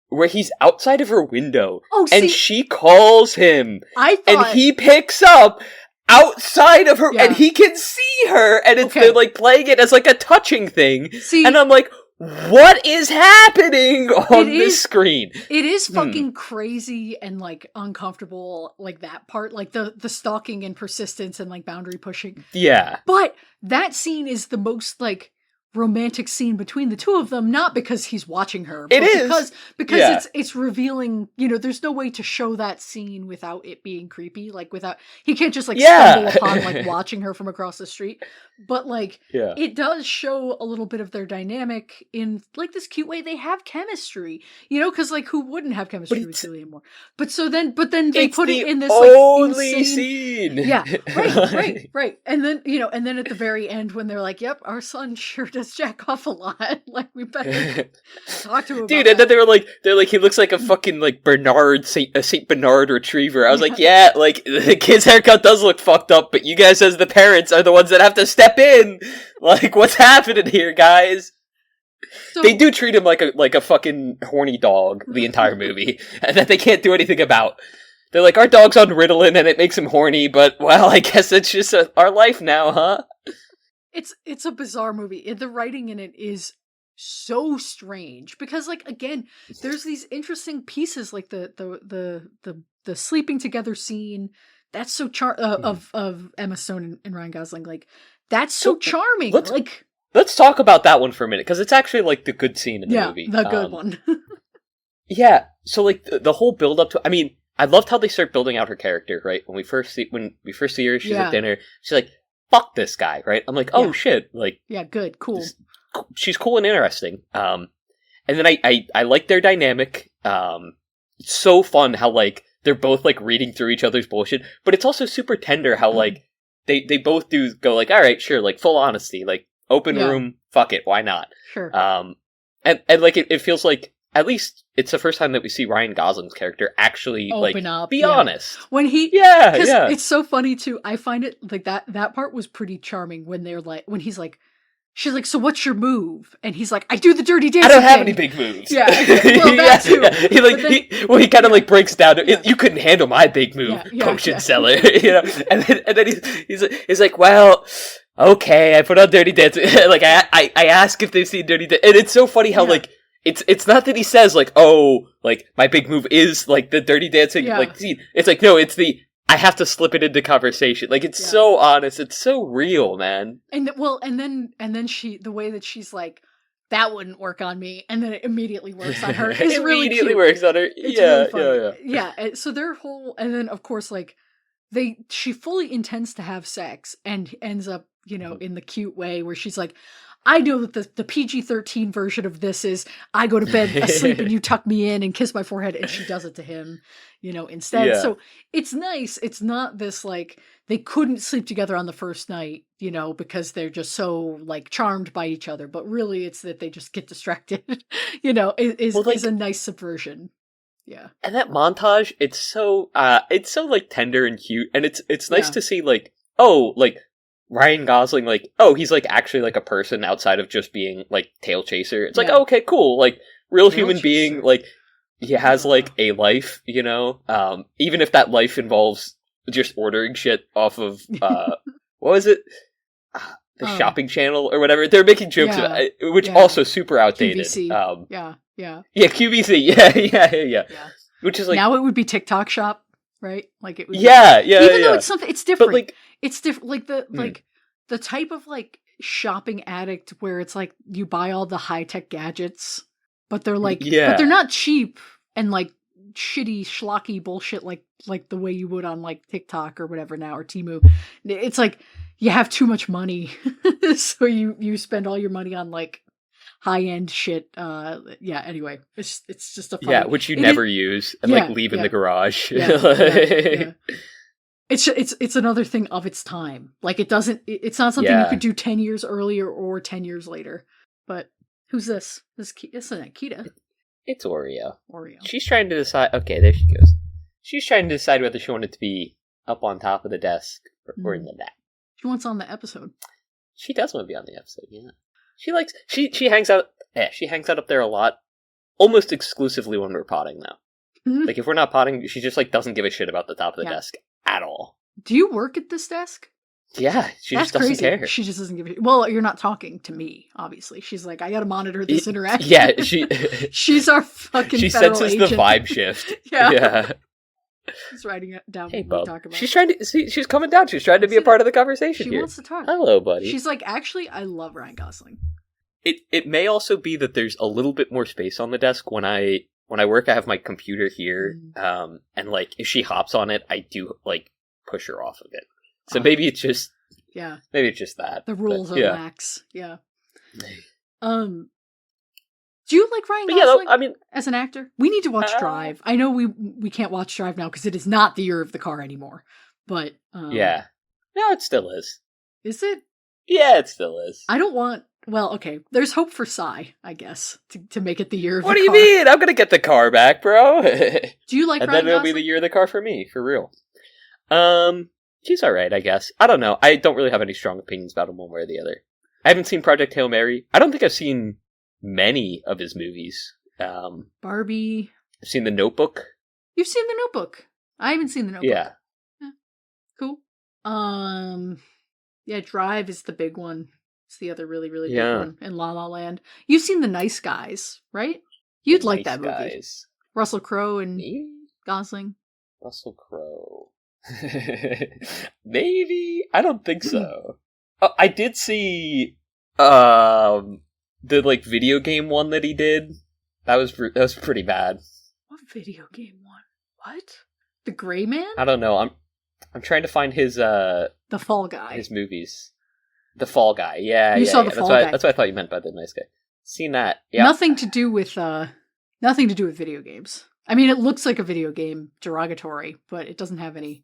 Where he's outside of her window and she calls him and he picks up outside of her and he can see her, and they're like playing it as like a touching thing. And I'm like, what is happening on this screen? It is fucking crazy and like uncomfortable, like that part, like the stalking and persistence and like boundary pushing. Yeah. But that scene is the most like romantic scene between the two of them, not because he's watching her, but because it's revealing, there's no way to show that scene without it being creepy, like without, he can't just like stumble upon like watching her from across the street, but like it does show a little bit of their dynamic in like this cute way. They have chemistry, because like who wouldn't have chemistry with Julia Moore? But then they put it in this only like scene. Yeah, right. And then at the very end when they're like, yep, our son sure does jack off a lot. Like, we better talk to him about Dude, and then they're like, he looks like a fucking like Saint Bernard retriever. I was like, like the kid's haircut does look fucked up, but you guys as the parents are the ones that have to step in. Like, what's happening here, guys? So, they do treat him like a fucking horny dog the entire movie, and that they can't do anything about. They're like, our dog's on Ritalin and it makes him horny, but well, I guess it's just our life now, huh? It's a bizarre movie. The writing in it is so strange, because like again, there's these interesting pieces like the sleeping together scene that's so of Emma Stone and Ryan Gosling, like that's so charming. Let's talk about that one for a minute, because it's actually like the good scene in the movie. The good one. Yeah, so like the whole build up to, I mean, I loved how they start building out her character, right? When we first see her, she's at dinner, she's like, fuck this guy, right? I'm like, oh shit, like, yeah, good, cool. She's cool and interesting. And then I like their dynamic. It's so fun how like they're both like reading through each other's bullshit, but it's also super tender how like they both do go like, all right, sure, like full honesty, like open room, fuck it, why not? Sure. And like it feels like, at least it's the first time that we see Ryan Gosling's character actually open up, be honest. When he, it's so funny too. I find it like that part was pretty charming when they're like, when he's like, she's like, so what's your move? And he's like, I do the dirty dancing. I don't have any big moves. Yeah, well, that too. Yeah. He kind of like breaks down. You couldn't handle my big move, potion seller. And then he's like, well, okay, I put on Dirty Dancing. Like I ask if they've seen Dirty Dancing, and it's so funny how like. It's not that he says like, oh, like my big move is like the Dirty Dancing like scene. It's like, no, it's the I have to slip it into conversation. Like it's so honest, it's so real, man. And then she, the way that she's like, that wouldn't work on me, and then it immediately works on her. It's really cute. Works on her. It's really yeah. So their whole, and then of course like she fully intends to have sex and ends up, in the cute way where she's like, I know that the PG-13 version of this is I go to bed asleep and you tuck me in and kiss my forehead, and she does it to him, instead. Yeah. So it's nice. It's not this like they couldn't sleep together on the first night, because they're just so like charmed by each other. But really, it's that they just get distracted. Is a nice subversion. Yeah. And that montage, it's so like tender and cute, and it's nice to see like, oh, like Ryan Gosling, like, oh, he's like actually like a person outside of just being like tail chaser. It's like, oh, okay, cool, like real human being, like he has like a life, even if that life involves just ordering shit off of what was it? The shopping channel or whatever. They're making jokes about it, which also super outdated. QVC. Yeah, QVC. Yeah. Which is like now it would be TikTok Shop, right? Like it would. Yeah. Even though it's something, it's different. But like, it's different. Like the type of like shopping addict where it's like you buy all the high tech gadgets, but they're like, but they're not cheap and like shitty schlocky bullshit like the way you would on like TikTok or whatever now or Temu. It's like you have too much money, so you spend all your money on like high-end shit. Anyway, it's just a funny, which you never use and like leave in the garage. It's another thing of its time. Like it's not something you could do 10 years earlier or 10 years later. But who's this? Isn't it Kita? It's Oreo. She's trying to decide. Okay, there she goes. She's trying to decide whether she wanted to be up on top of the desk or in the back. She wants on the episode. She does want to be on the episode. Yeah. She hangs out. Yeah, she hangs out up there a lot, almost exclusively when we're potting now. Mm-hmm. Like if we're not potting, she just like doesn't give a shit about the top of the desk at all. Do you work at this desk? Yeah, she just doesn't care. She just doesn't give a shit. Well, you're not talking to me, obviously. She's like, I gotta monitor this interaction. Yeah, she's our fucking. She federal senses agent. the vibe shift. Yeah. She's writing it down. Hey, when bub. we talk about she's trying to see. She's coming down. She's trying to be a part of the conversation. She here. wants to talk. Hello, buddy. She's like, actually, I love Ryan Gosling. It may also be that there's a little bit more space on the desk when I work. I have my computer here, and like if she hops on it, I do like push her off of it. So maybe it's just maybe it's just that the rules are lax. Yeah. Do you like Ryan Gosling I mean, as an actor? We need to watch Drive. I know we can't watch Drive now because it is not the year of the car anymore. But no, it still is. Is it? Yeah, it still is. I don't want. Well, okay. There's hope for Psy, I guess, to make it the year of the car. What do you mean? I'm gonna get the car back, bro. Do you like and Ryan then it'll Gosling? be the year of the car for me, for real. She's alright, I guess. I don't know. I don't really have any strong opinions about him one way or the other. I haven't seen Project Hail Mary. I don't think I've seen many of his movies. Barbie. I've seen The Notebook. You've seen The Notebook. I haven't seen The Notebook. Yeah. Cool. Drive is the big one. It's the other really, really big one. And La La Land. You've seen The Nice Guys, right? You'd like that movie. Guys. Russell Crowe and Gosling. Russell Crowe. Maybe? I don't think so. Oh, I did see the like video game one that he did. That was pretty bad. What video game one? What? The Gray Man? I don't know. I'm trying to find his The Fall Guy. His movies. The Fall Guy. Yeah, you saw The Fall Guy. That's what I thought you meant by The Nice Guy. Seen that. Yeah. Nothing to do with video games. I mean, it looks like a video game, derogatory, but it doesn't have any.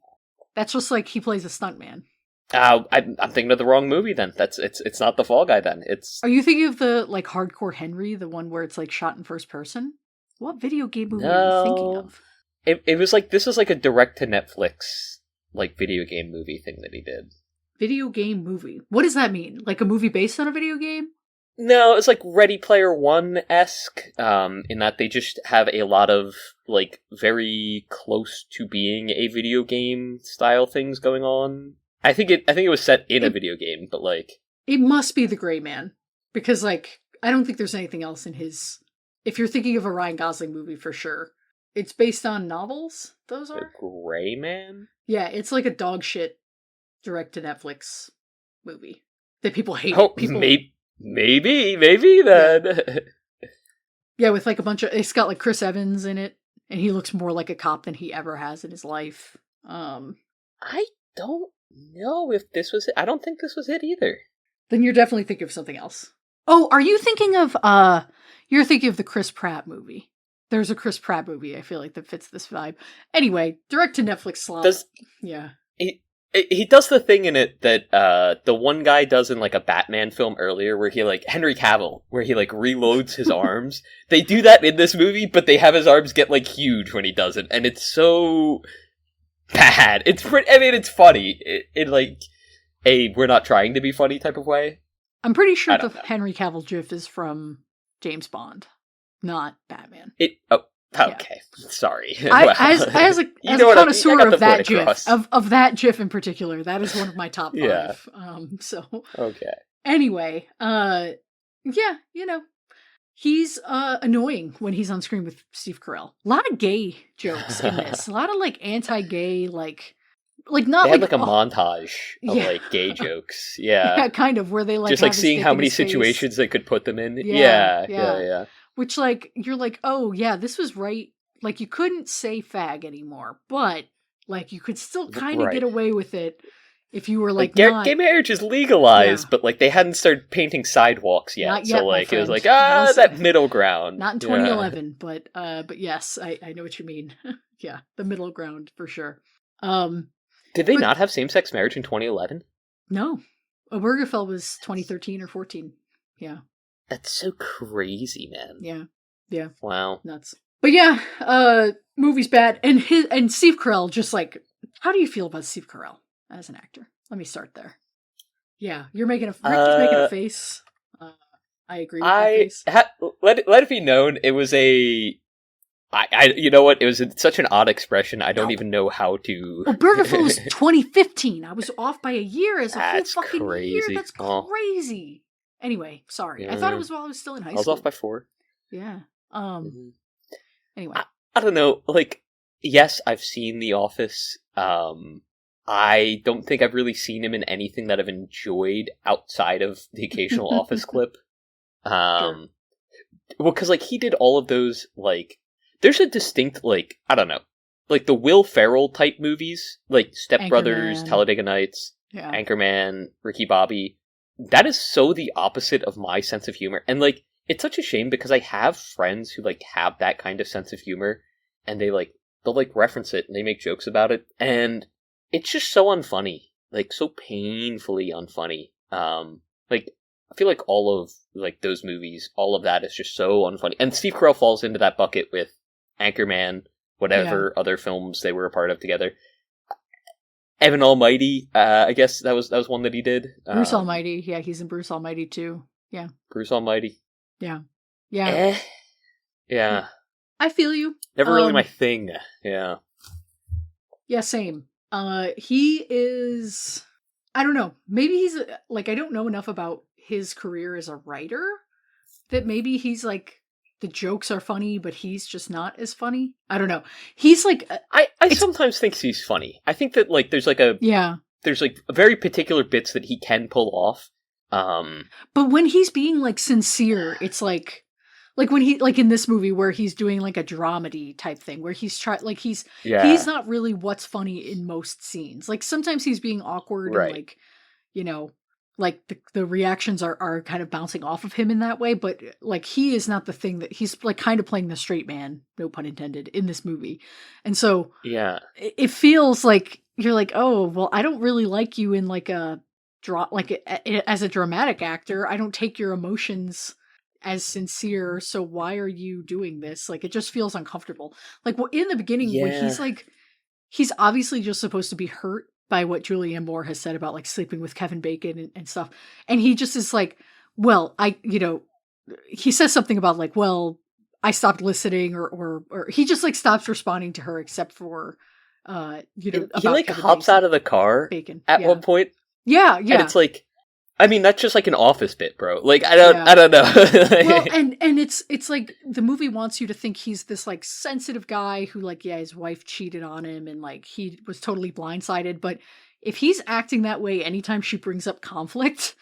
That's just like he plays a stuntman. I'm thinking of the wrong movie then. It's not The Fall Guy then. Are you thinking of the like Hardcore Henry, the one where it's like shot in first person? What video game movie are you thinking of? It was like this was like a direct to Netflix like video game movie thing that he did. Video game movie. What does that mean? Like a movie based on a video game? No, it's like Ready Player One-esque, in that they just have a lot of like very close to being a video game style things going on. I think it was set in a video game, but like it must be The Gray Man because like I don't think there's anything else in his. If you're thinking of a Ryan Gosling movie, for sure, it's based on novels. Those are The Gray Man. Yeah, it's like a dog shit direct to Netflix movie that people hate. Oh, maybe then. Yeah, with like a bunch of. It's got like Chris Evans in it, and he looks more like a cop than he ever has in his life. I don't know if this was it. I don't think this was it either. Then you're definitely thinking of something else. Oh, are you thinking of you're thinking of the Chris Pratt movie? There's a Chris Pratt movie, I feel like, that fits this vibe. Anyway, direct to Netflix slot. Yeah. He does the thing in it that the one guy does in like a Batman film earlier where he like Henry Cavill, where he like reloads his arms. They do that in this movie, but they have his arms get like huge when he does it, and it's so bad. It's it's funny. It like we're not trying to be funny type of way. I'm pretty sure the Henry Cavill gif is from James Bond, not Batman. Okay, yeah. Sorry. As a connoisseur of that gif, of that gif in particular, that is one of my top 5. Yeah. Okay. Anyway, he's annoying when he's on screen with Steve Carell. A lot of gay jokes in this. A lot of like anti-gay, like not they had like a montage of like gay jokes. Yeah. Yeah, kind of, where they like just like seeing how many situations they could put them in. Yeah. Which like you're like, oh yeah, this was right. Like you couldn't say fag anymore, but like you could still kind of get away with it if you were like gay marriage is legalized, but like they hadn't started painting sidewalks yet. Not yet, so like it was like that middle ground. Not in 2011, but yes, I know what you mean. Yeah, the middle ground for sure. Did they not have same-sex marriage in 2011? No. Obergefell was 2013 or 14. Yeah. That's so crazy, man. Yeah. Yeah. Wow. Nuts. But yeah, movie's bad. And Steve Carell, just like, how do you feel about Steve Carell as an actor? Let me start there. Yeah, Rick is making a face. I agree with that face. Let it be known, it was you know what? It was such an odd expression. I don't even know how to. Obergefell was 2015. I was off by a year as a whole fucking year. That's crazy. Anyway, sorry. Yeah. I thought it was while I was still in high school. I was off by 4. Yeah. Anyway, I don't know. Like, yes, I've seen The Office. I don't think I've really seen him in anything that I've enjoyed outside of the occasional Office clip. Well, because like he did all of those like. There's a distinct, like, I don't know, like the Will Ferrell type movies, like Step Brothers, Talladega Nights, Anchorman, Ricky Bobby. That is so the opposite of my sense of humor. And, like, it's such a shame because I have friends who, like, have that kind of sense of humor, and they'll, like, reference it, and they make jokes about it, and it's just so unfunny. Like, so painfully unfunny. Like, I feel like all of, like, those movies, all of that is just so unfunny. And Steve Carell falls into that bucket with Anchorman, whatever other films they were a part of together. Evan Almighty, I guess that was one that he did. Bruce Almighty, yeah, he's in Bruce Almighty too. Yeah. Bruce Almighty. Yeah. Yeah. I feel you. Never really my thing. Yeah. Yeah, same. He is, I don't know, maybe he's, like, I don't know enough about his career as a writer that maybe he's like, the jokes are funny, but he's just not as funny. I don't know. He's like... I sometimes think he's funny. I think that, like, there's like there's like very particular bits that he can pull off. But when he's being like sincere, it's like when he, like in this movie where he's doing like a dramedy type thing where he's he's not really what's funny in most scenes. Like sometimes he's being awkward and like, you know, like the reactions are kind of bouncing off of him in that way, but like he is not the thing that he's like kind of playing the straight man, no pun intended, in this movie. And so it feels like you're like, oh, well, I don't really like you in like as a dramatic actor. I don't take your emotions as sincere. So why are you doing this? Like, it just feels uncomfortable. Like in the beginning when he's obviously just supposed to be hurt by what Julianne Moore has said about like sleeping with Kevin Bacon and stuff. And he just is like, well, he says something about like, well, I stopped listening or he just like stops responding to her except for, he like Kevin hops Bacon. Out of the car Bacon. At one point. Yeah. And it's like, I mean, that's just like an Office bit, bro. Like, I don't know. Well, and it's like the movie wants you to think he's this like sensitive guy who like, his wife cheated on him and like he was totally blindsided. But if he's acting that way anytime she brings up conflict,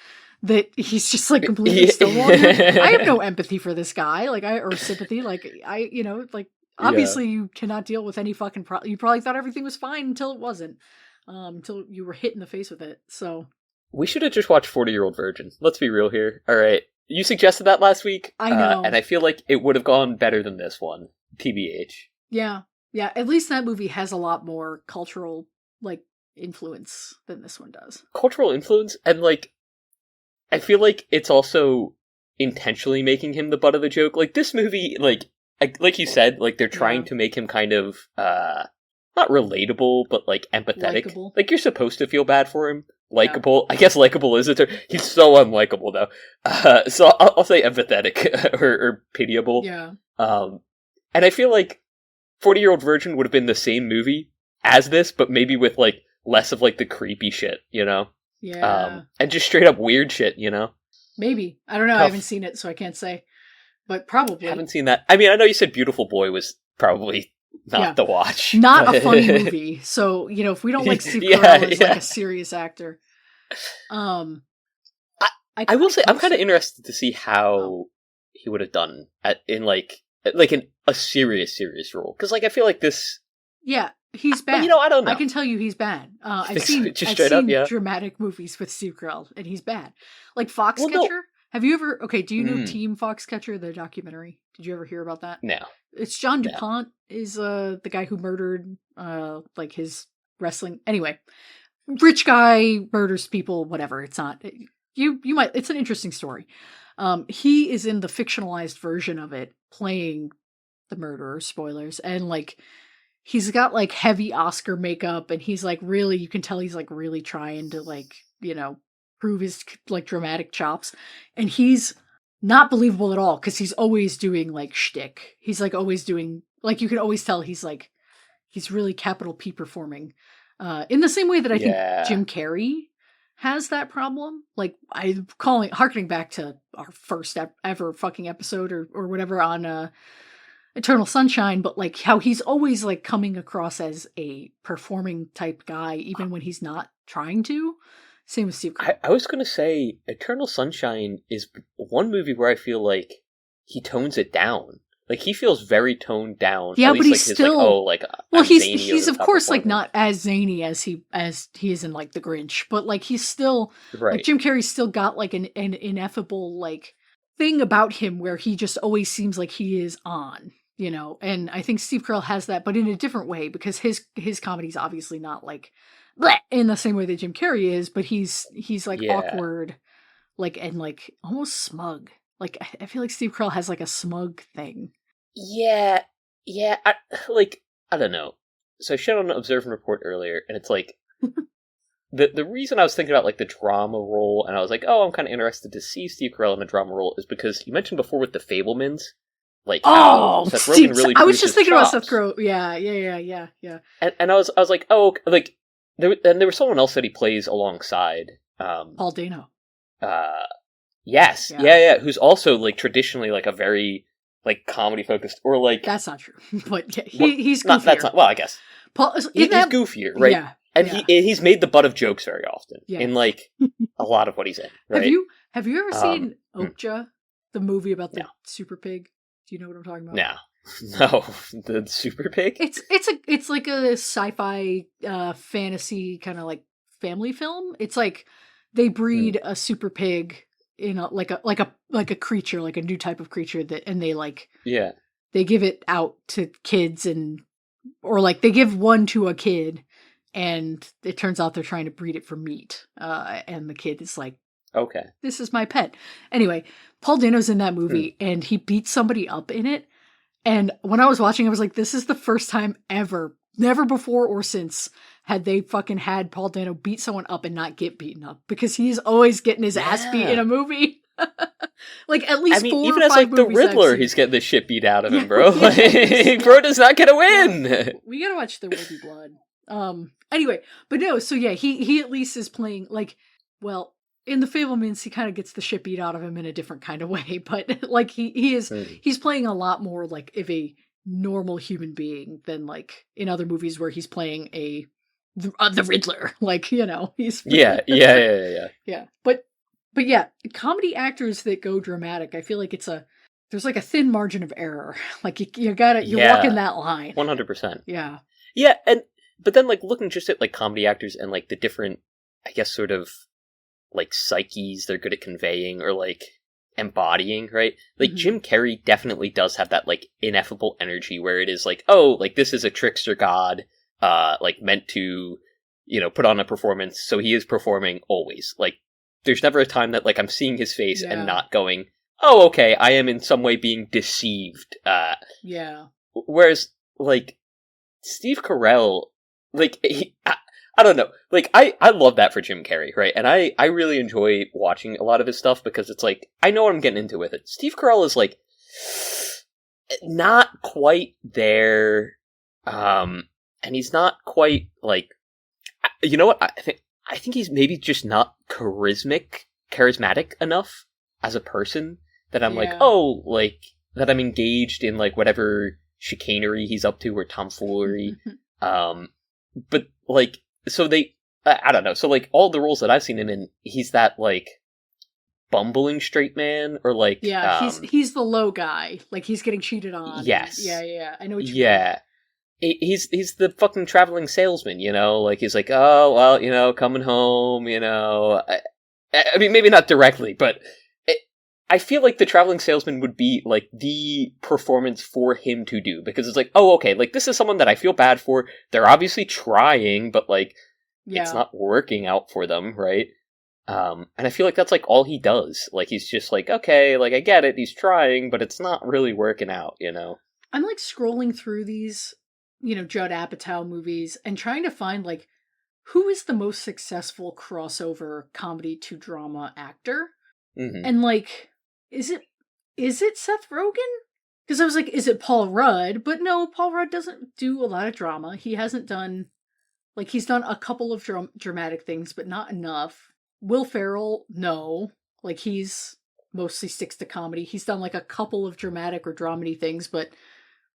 that he's just like completely stonewalling. I have no empathy for this guy, or sympathy. Obviously you cannot deal with any fucking you probably thought everything was fine until it wasn't, until you were hit in the face with it. So. We should have just watched 40-Year-Old Virgin. Let's be real here. All right. you suggested that last week. I know. And I feel like it would have gone better than this one, TBH. Yeah. Yeah, at least that movie has a lot more cultural, like, influence than this one does. Cultural influence, and, like, I feel like it's also intentionally making him the butt of the joke. Like, this movie, like you said, like, they're trying to make him kind of, not relatable, but, like, empathetic. Likeable. Like, you're supposed to feel bad for him. Likeable. Yeah. I guess likeable is a term. He's so unlikable, though. So I'll say empathetic, or pitiable. Yeah. And I feel like 40-Year-Old Virgin would have been the same movie as this, but maybe with, like, less of, like, the creepy shit, you know? Yeah. And just straight up weird shit, you know? Maybe. I don't know. I haven't seen it, so I can't say. But probably. Haven't seen that. I mean, I know you said Beautiful Boy was probably not the watch. Not a funny movie. So, you know, if we don't like Steve Carell as, like, a serious actor. I will say, I'm kind of interested to see how he would have done in, like in a serious role. Because, like, I feel like this... Yeah, he's bad. But, you know, I don't know. I can tell you he's bad. I've seen dramatic movies with Steve Carell, and he's bad. Like Foxcatcher. Well, no. Have you ever... Okay, do you know Team Foxcatcher, the documentary? Did you ever hear about that? No. It's John DuPont is the guy who murdered like his wrestling... Anyway, rich guy murders people, whatever. It's not... You might... It's an interesting story. He is in the fictionalized version of it, playing the murderer, spoilers, and, like, he's got, like, heavy Oscar makeup, and he's, like, really, you can tell he's, like, really trying to, like, you know, prove his, like, dramatic chops, and he's not believable at all, because he's always doing, like, shtick. He's, like, always doing, like, you can always tell he's, like, he's really capital P performing, in the same way that I think Jim Carrey has that problem. Like, I'm harkening back to our first ever fucking episode or whatever on Eternal Sunshine, but, like, how he's always, like, coming across as a performing type guy, even when he's not trying to. Same with Steve Carell. I was going to say, Eternal Sunshine is one movie where I feel like he tones it down. Like, he feels very toned down. Yeah, but he's like, still... well, he's of course, like, not as zany as he is in, like, The Grinch, but, like, he's still... Right. Like, Jim Carrey's still got, like, an ineffable, like, thing about him where he just always seems like he is on, you know? And I think Steve Carell has that, but in a different way, because his comedy's obviously not, like, bleh, in the same way that Jim Carrey is, but he's like, awkward, like, and, like, almost smug. Like, I feel like Steve Carell has, like, a smug thing. Yeah, I don't know. So I showed on Observe and Report earlier, and it's like, the reason I was thinking about, like, the drama role, and I was like, oh, I'm kind of interested to see Steve Carell in a drama role, is because you mentioned before with the Fabelmans, like, Seth Rogen really I was just thinking about Seth Rogen. Yeah. And I was like, oh, like, there was someone else that he plays alongside. Paul Dano. Yes, yeah, who's also, like, traditionally, like, a very... like, comedy-focused, or, like... That's not true, but yeah, he's goofier. Well, I guess. He's goofier, right? Yeah. And he's made the butt of jokes very often, in, like, a lot of what he's in, right? Have you ever seen Okja, the movie about the super pig? Do you know what I'm talking about? No. The super pig? It's like a sci-fi, fantasy kind of, like, family film. It's like, they breed a super pig... in like a creature, like a new type of creature and they like they give it out to kids or like they give one to a kid and it turns out they're trying to breed it for meat, and the kid is like, okay, this is my pet. Anyway, Paul Dano's in that movie and he beats somebody up in it, and when I was watching I was like, this is the first time ever, never before or since, had they fucking had Paul Dano beat someone up and not get beaten up, because he's always getting his ass beat in a movie. Like, at least 4 or 5 even as, like, the Riddler, he's getting the shit beat out of him, bro. Like, bro does not get a win. We gotta watch There Will Be Blood. Anyway, but no, so yeah, he at least is playing, like, well, in the Fabelmans, he kind of gets the shit beat out of him in a different kind of way, but, like, he's playing a lot more, like, of a normal human being than, like, in other movies where he's playing the Riddler, like, you know, he's yeah. But yeah, comedy actors that go dramatic, I feel like there's like a thin margin of error. Like, you're walking that line. 100%. Yeah, but then, like, looking just at, like, comedy actors and, like, the different, I guess, sort of, like, psyches they're good at conveying, or, like, embodying, right? Like, Jim Carrey definitely does have that, like, ineffable energy where it is like, oh, like, this is a trickster god, like, meant to, put on a performance, so he is performing always. Like, there's never a time that, like, I'm seeing his face and not going, oh, okay, I am in some way being deceived. Yeah. Whereas, like, Steve Carell, like, I don't know. Like, I love that for Jim Carrey, right? And I really enjoy watching a lot of his stuff because it's like, I know what I'm getting into with it. Steve Carell is, like, not quite there, and he's not quite, like, you know what? I think he's maybe just not charismatic enough as a person that I'm like, oh, like, that I'm engaged in, like, whatever chicanery he's up to or tomfoolery. But, like, so I don't know. So, like, all the roles that I've seen him in, he's that, like, bumbling straight man, or, like... Yeah, he's the low guy. Like, he's getting cheated on. Yes. Yeah. I know what you mean. He's the fucking traveling salesman, Like, he's like, oh, well, coming home, I mean, maybe not directly, but I feel like the traveling salesman would be, like, the performance for him to do, because it's like, oh, okay, like, this is someone that I feel bad for. They're obviously trying, but, like, it's not working out for them, right? And I feel like that's, like, all he does. Like, he's just like, okay, like, I get it, he's trying, but it's not really working out, I'm, like, scrolling through these, Judd Apatow movies and trying to find, like, who is the most successful crossover comedy to drama actor? Mm-hmm. And, like, is it Seth Rogen? Because I was like, is it Paul Rudd? But no, Paul Rudd doesn't do a lot of drama. He hasn't done, like, he's done a couple of dramatic things, but not enough. Will Ferrell, no. Like, he's mostly sticks to comedy. He's done, like, a couple of dramatic or dramedy things, but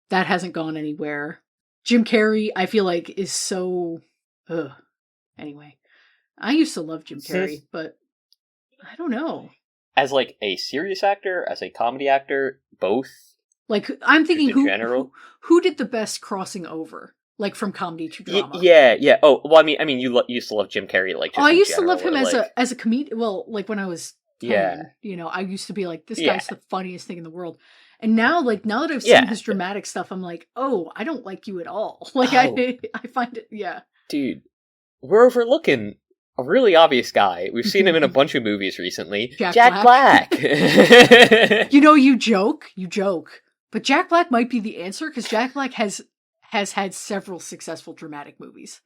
that hasn't gone anywhere. Jim Carrey, I feel like, is so... Ugh. Anyway, I used to love Jim Carrey, but I don't know. As, like, a serious actor, as a comedy actor, both? Like, I'm thinking who did the best crossing over? Like, from comedy to drama? Yeah. Oh, well, I mean, you used to love Jim Carrey, like, just I used general, to love him as a comedian. Well, like, when I was 10, I used to be like, this guy's the funniest thing in the world. And now, like, now that I've seen his dramatic stuff, I'm like, oh, I don't like you at all. Like, I find it, Dude, we're overlooking a really obvious guy. We've seen him in a bunch of movies recently. Jack Black. You joke. But Jack Black might be the answer, because Jack Black has had several successful dramatic movies.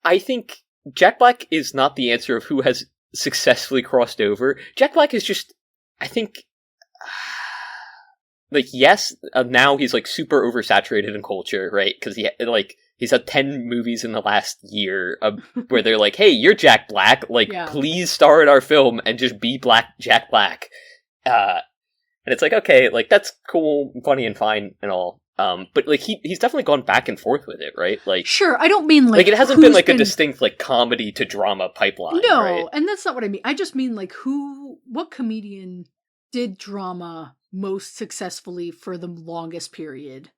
I think Jack Black is not the answer of who has successfully crossed over. Jack Black is just, I think... like, yes, now he's, like, super oversaturated in culture, right? Because he's had 10 movies in the last year where they're like, hey, you're Jack Black, like, please star in our film and just be Jack Black. And it's like, okay, like, that's cool, funny and fine and all. But, like, he's definitely gone back and forth with it, right? Like, sure, I don't mean, like, it hasn't been, like, a distinct, like, comedy to drama pipeline, no, right? And that's not what I mean. I just mean, like, what comedian did drama most successfully for the longest period?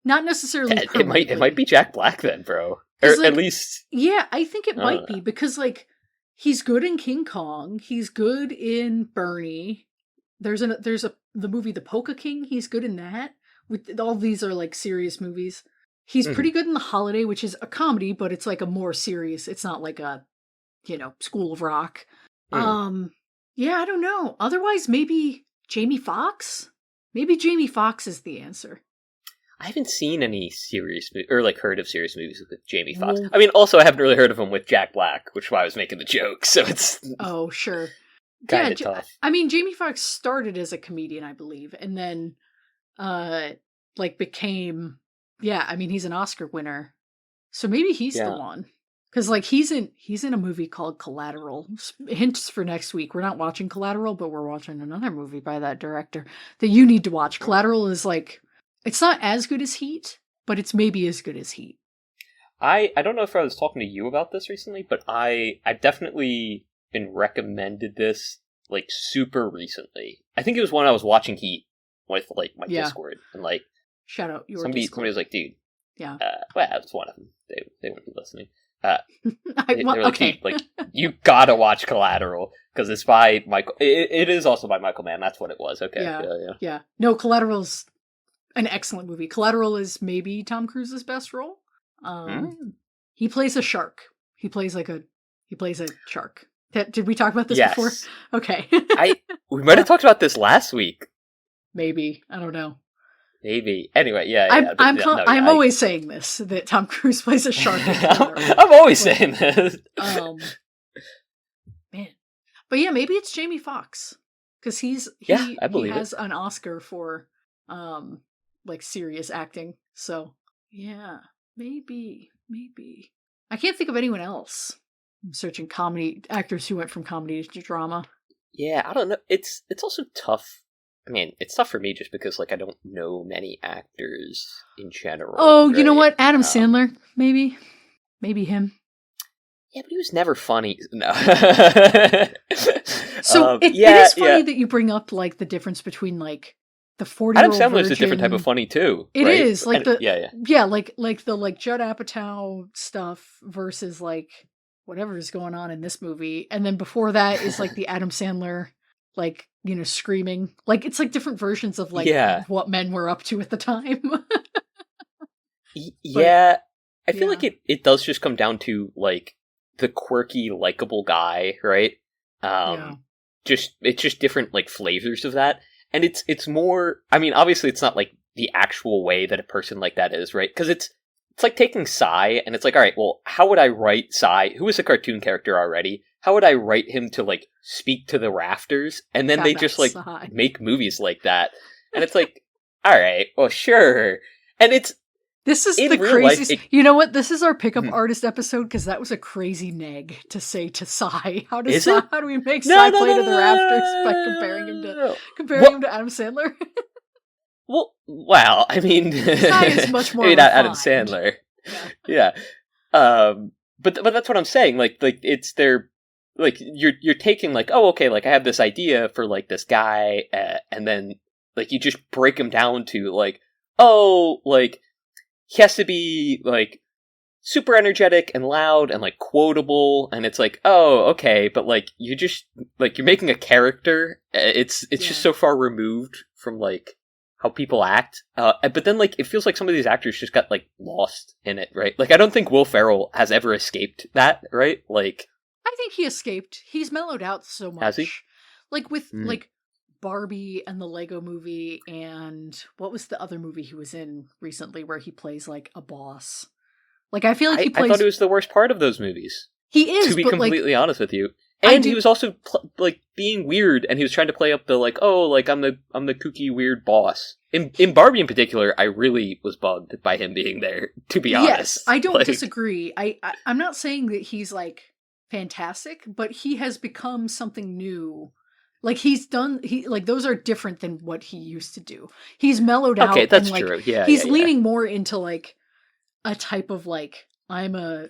Not necessarily it might be Jack Black then, bro. Or like, at least... Yeah, I think it might be, because, like, he's good in King Kong, he's good in Bernie, there's the movie The Polka King, he's good in that. All these are, like, serious movies. He's pretty good in The Holiday, which is a comedy, but it's, like, a more serious, it's not like a, School of Rock. Yeah, I don't know. Otherwise, maybe Jamie Foxx? Maybe Jamie Foxx is the answer. I haven't seen any serious or, like, heard of serious movies with Jamie Foxx. I mean, also, I haven't really heard of him with Jack Black, which is why I was making the joke, so it's... Oh, sure. Kind of tough. I mean, Jamie Foxx started as a comedian, I believe, and then, became... Yeah, I mean, he's an Oscar winner. So maybe he's the one. Because, like, he's in a movie called Collateral. Hints for next week. We're not watching Collateral, but we're watching another movie by that director that you need to watch. Collateral is, like, it's not as good as Heat, but it's maybe as good as Heat. I don't know if I was talking to you about this recently, but I've definitely been recommended this, like, super recently. I think it was when I was watching Heat with, like, my Discord. And, like, shout out your somebody was like, dude. Yeah. Well, it was one of them. They wouldn't be listening. They were like, okay. dude, like, you gotta watch Collateral. because it's by Michael. It is also by Michael Mann. That's what it was. Okay. Yeah. No, Collateral's an excellent movie. Collateral is maybe Tom Cruise's best role. He plays a shark. He plays a shark. Did we talk about this before? Okay. We might have talked about this last week. Maybe. I don't know. Maybe. Anyway, yeah. I'm always saying this, that Tom Cruise plays a shark. I'm always saying this. Man. But yeah, maybe it's Jamie Foxx. Because he has an Oscar for like serious acting. So yeah, maybe. I can't think of anyone else. I'm searching comedy actors who went from comedy to drama. Yeah, I don't know. It's also tough. I mean, it's tough for me just because, like, I don't know many actors in general. Oh, right? You know what? Adam Sandler, maybe him. Yeah, but he was never funny. No. So it is funny that you bring up, like, the difference between, like, the 40-year-old Adam Sandler's a different type of funny too. It right? is like like the Judd Apatow stuff versus like whatever is going on in this movie, and then before that is like the Adam Sandler, like, you know, screaming. Like, it's like different versions of like what men were up to at the time. I feel like it does just come down to like the quirky, likable guy, right? It's just different like flavors of that. And it's more, I mean, obviously it's not like the actual way that a person like that is, right? Because it's like taking Psy, and it's like, all right, well, how would I write Psy, who is a cartoon character already? How would I write him to, like, speak to the rafters? And then they just, like, make movies like that. And it's like, all right, well, sure. And this is the craziest. You know what? This is our pickup artist episode, because that was a crazy neg to say to Psy. How do we make Psy play to the rafters by comparing him to Adam Sandler? Well, I mean, Psy is much more maybe not Adam refined. Sandler. Yeah. But that's what I'm saying. Like it's their, like, you're taking like, oh, okay, like I have this idea for like this guy, and then like you just break him down to like, oh, like he has to be like super energetic and loud and like quotable, and it's like, oh, okay, but like you just like you're making a character. It's just so far removed from like how people act. But then like it feels like some of these actors just got like lost in it, right? Like I don't think Will Ferrell has ever escaped that, right? Like I think he escaped. He's mellowed out so much. Has he? Like with like Barbie and the Lego movie, and what was the other movie he was in recently where he plays like a boss? Like I feel like I thought it was the worst part of those movies. He is, to be completely honest with you. And he was also like being weird, and he was trying to play up the like, oh, like I'm the kooky weird boss. In Barbie in particular, I really was bugged by him being there. To be honest, yes, I don't disagree. I'm not saying that he's like fantastic, but he has become something new. Like like those are different than what he used to do. He's mellowed out. Okay, that's and, like, true. Yeah, he's leaning more into like a type of like, I'm a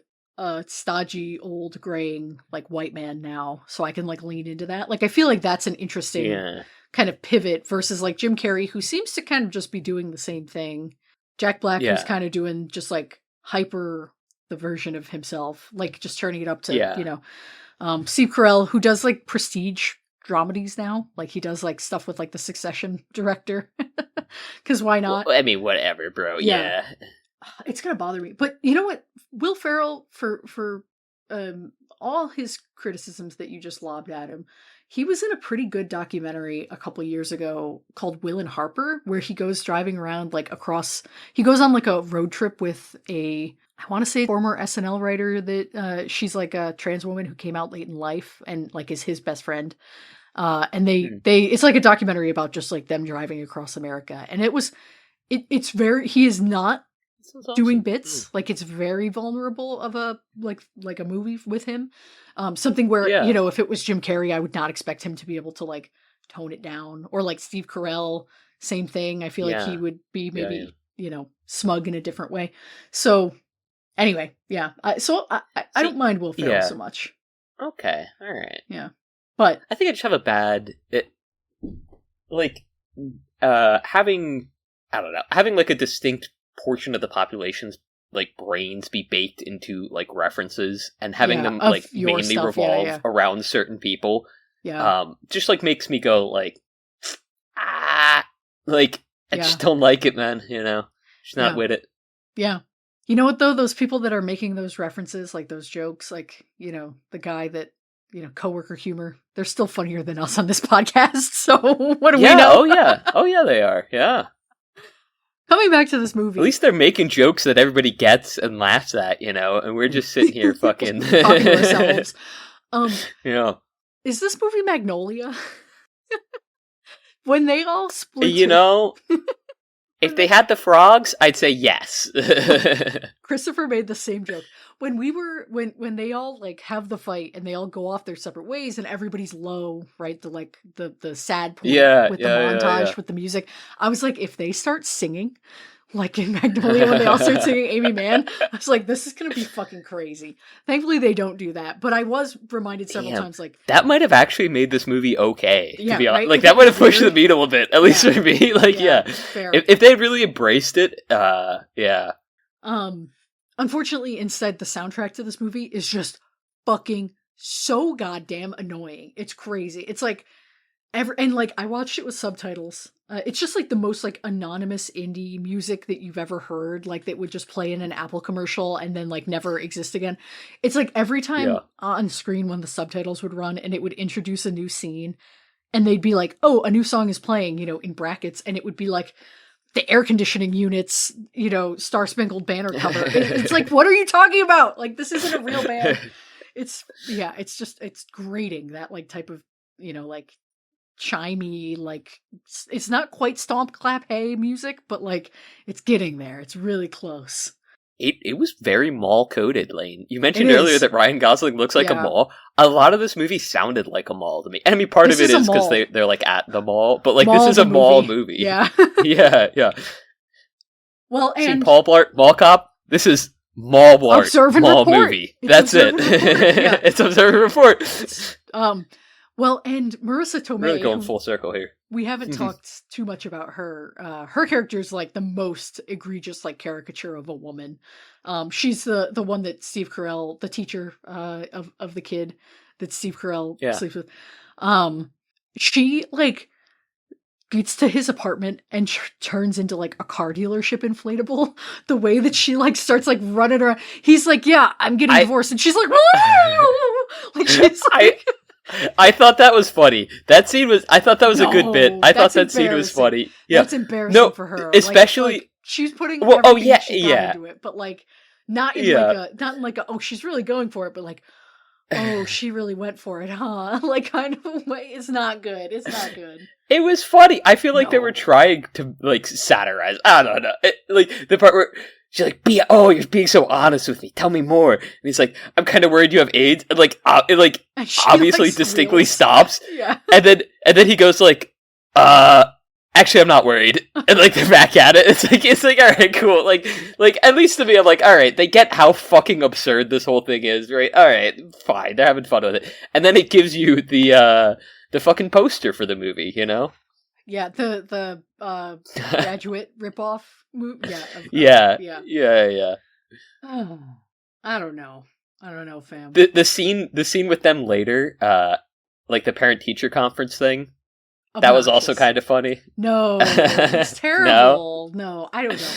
stodgy old graying like white man now, so I can like lean into that. Like I feel like that's an interesting kind of pivot versus like Jim Carrey, who seems to kind of just be doing the same thing. Jack Black, who's kind of doing just like hyper the version of himself, like just turning it up to you know. Steve Carell, who does like prestige dramedies now, like he does like stuff with like the Succession director, because why not? Well, I mean, whatever, bro. Yeah. It's gonna bother me, but you know what? Will Ferrell, for all his criticisms that you just lobbed at him, he was in a pretty good documentary a couple years ago called Will and Harper, where he goes driving around like across. He goes on like a road trip with I want to say former SNL writer that she's like a trans woman who came out late in life and like is his best friend. And they it's like a documentary about just like them driving across America, and it's very, he is not doing bits. Like it's very vulnerable of a like a movie with him. Something where you know, if it was Jim Carrey, I would not expect him to be able to like tone it down, or like Steve Carell, same thing. I feel like he would be maybe you know, smug in a different way. So anyway, I don't mind Will Ferrell so much. Okay, all right, but I think I just have a bad having, I don't know, having like a distinct portion of the population's like brains be baked into like references and having them like mainly revolve around certain people. Yeah. Just like makes me go like, like I just don't like it, man. You know, just not with it. Yeah. You know what though? Those people that are making those references, like those jokes, like, you know, the guy that, you know, coworker humor, they're still funnier than us on this podcast. So what do we know? Oh yeah, they are. Yeah. Coming back to this movie. At least they're making jokes that everybody gets and laughs at, you know, and we're just sitting here fucking talking to ourselves. Yeah. Is this movie Magnolia? When they all split, you know, if they had the frogs, I'd say yes. Christopher made the same joke. When when they all like have the fight and they all go off their separate ways and everybody's low, right? The sad point with the montage with the music. I was like, if they start singing, like in Magnolia when they all start singing Amy Mann, I was like, this is gonna be fucking crazy. Thankfully they don't do that, but I was reminded several times like that might have actually made this movie okay. To be honest, right? like that might have pushed the needle a bit, at least for me. Like fair. If they had really embraced it, Unfortunately, instead, the soundtrack to this movie is just fucking so goddamn annoying. It's crazy. It's like and like I watched it with subtitles. It's just like the most like anonymous indie music that you've ever heard, like that would just play in an Apple commercial and then like never exist again. It's like every time on screen when the subtitles would run and it would introduce a new scene and they'd be like, oh, a new song is playing, you know, in brackets, and it would be like the air conditioning units, you know, Star Spangled Banner cover. It's like, what are you talking about? Like, this isn't a real band. It's grating, that like type of, you know, like chimey, like it's not quite stomp clap hey music, but like it's getting there. It's really close. It was very mall coded, Lane. You mentioned earlier that Ryan Gosling looks like a mall. A lot of this movie sounded like a mall to me. And I mean, part of it is because they're like at the mall, but like this is a mall movie. Yeah. yeah. Well, and see, Paul Blart, Mall Cop, this is Mall Blart, Observe and Mall Report. Movie. That's it. It's Observe and Report. Well, and Marissa Tomei, really going full circle here. We haven't talked too much about her. Her character is like the most egregious, like caricature of a woman. She's the one that Steve Carell, the teacher of the kid that Steve Carell sleeps with. She like gets to his apartment and turns into like a car dealership inflatable. The way that she like starts like running around, he's like, "Yeah, I'm getting divorced," and she's like, like she's like. I thought that was funny. That scene was. I thought that was a good bit. I thought that scene was funny. Yeah, that's embarrassing for her. Especially like she's putting everything she got into it, but like not in like a oh she's really going for it, but like oh she really went for it, huh? Like kind of a way. It's not good. It's not good. It was funny. I feel like they were trying to like satirize. I don't know. Like the part where. She's like, you're being so honest with me. Tell me more. And he's like, I'm kind of worried you have AIDS. And like, obviously distinctly stops. Yeah. And then he goes like, actually I'm not worried. And like, they're back at it. It's like, all right, cool. Like, at least to me, I'm like, all right, they get how fucking absurd this whole thing is, right? All right, fine. They're having fun with it. And then it gives you the fucking poster for the movie, you know? Yeah, the Graduate ripoff movie. Yeah. Oh, I don't know, fam. The scene with them later, like the parent teacher conference thing. That was also kind of funny. No, it's terrible. No, I don't know.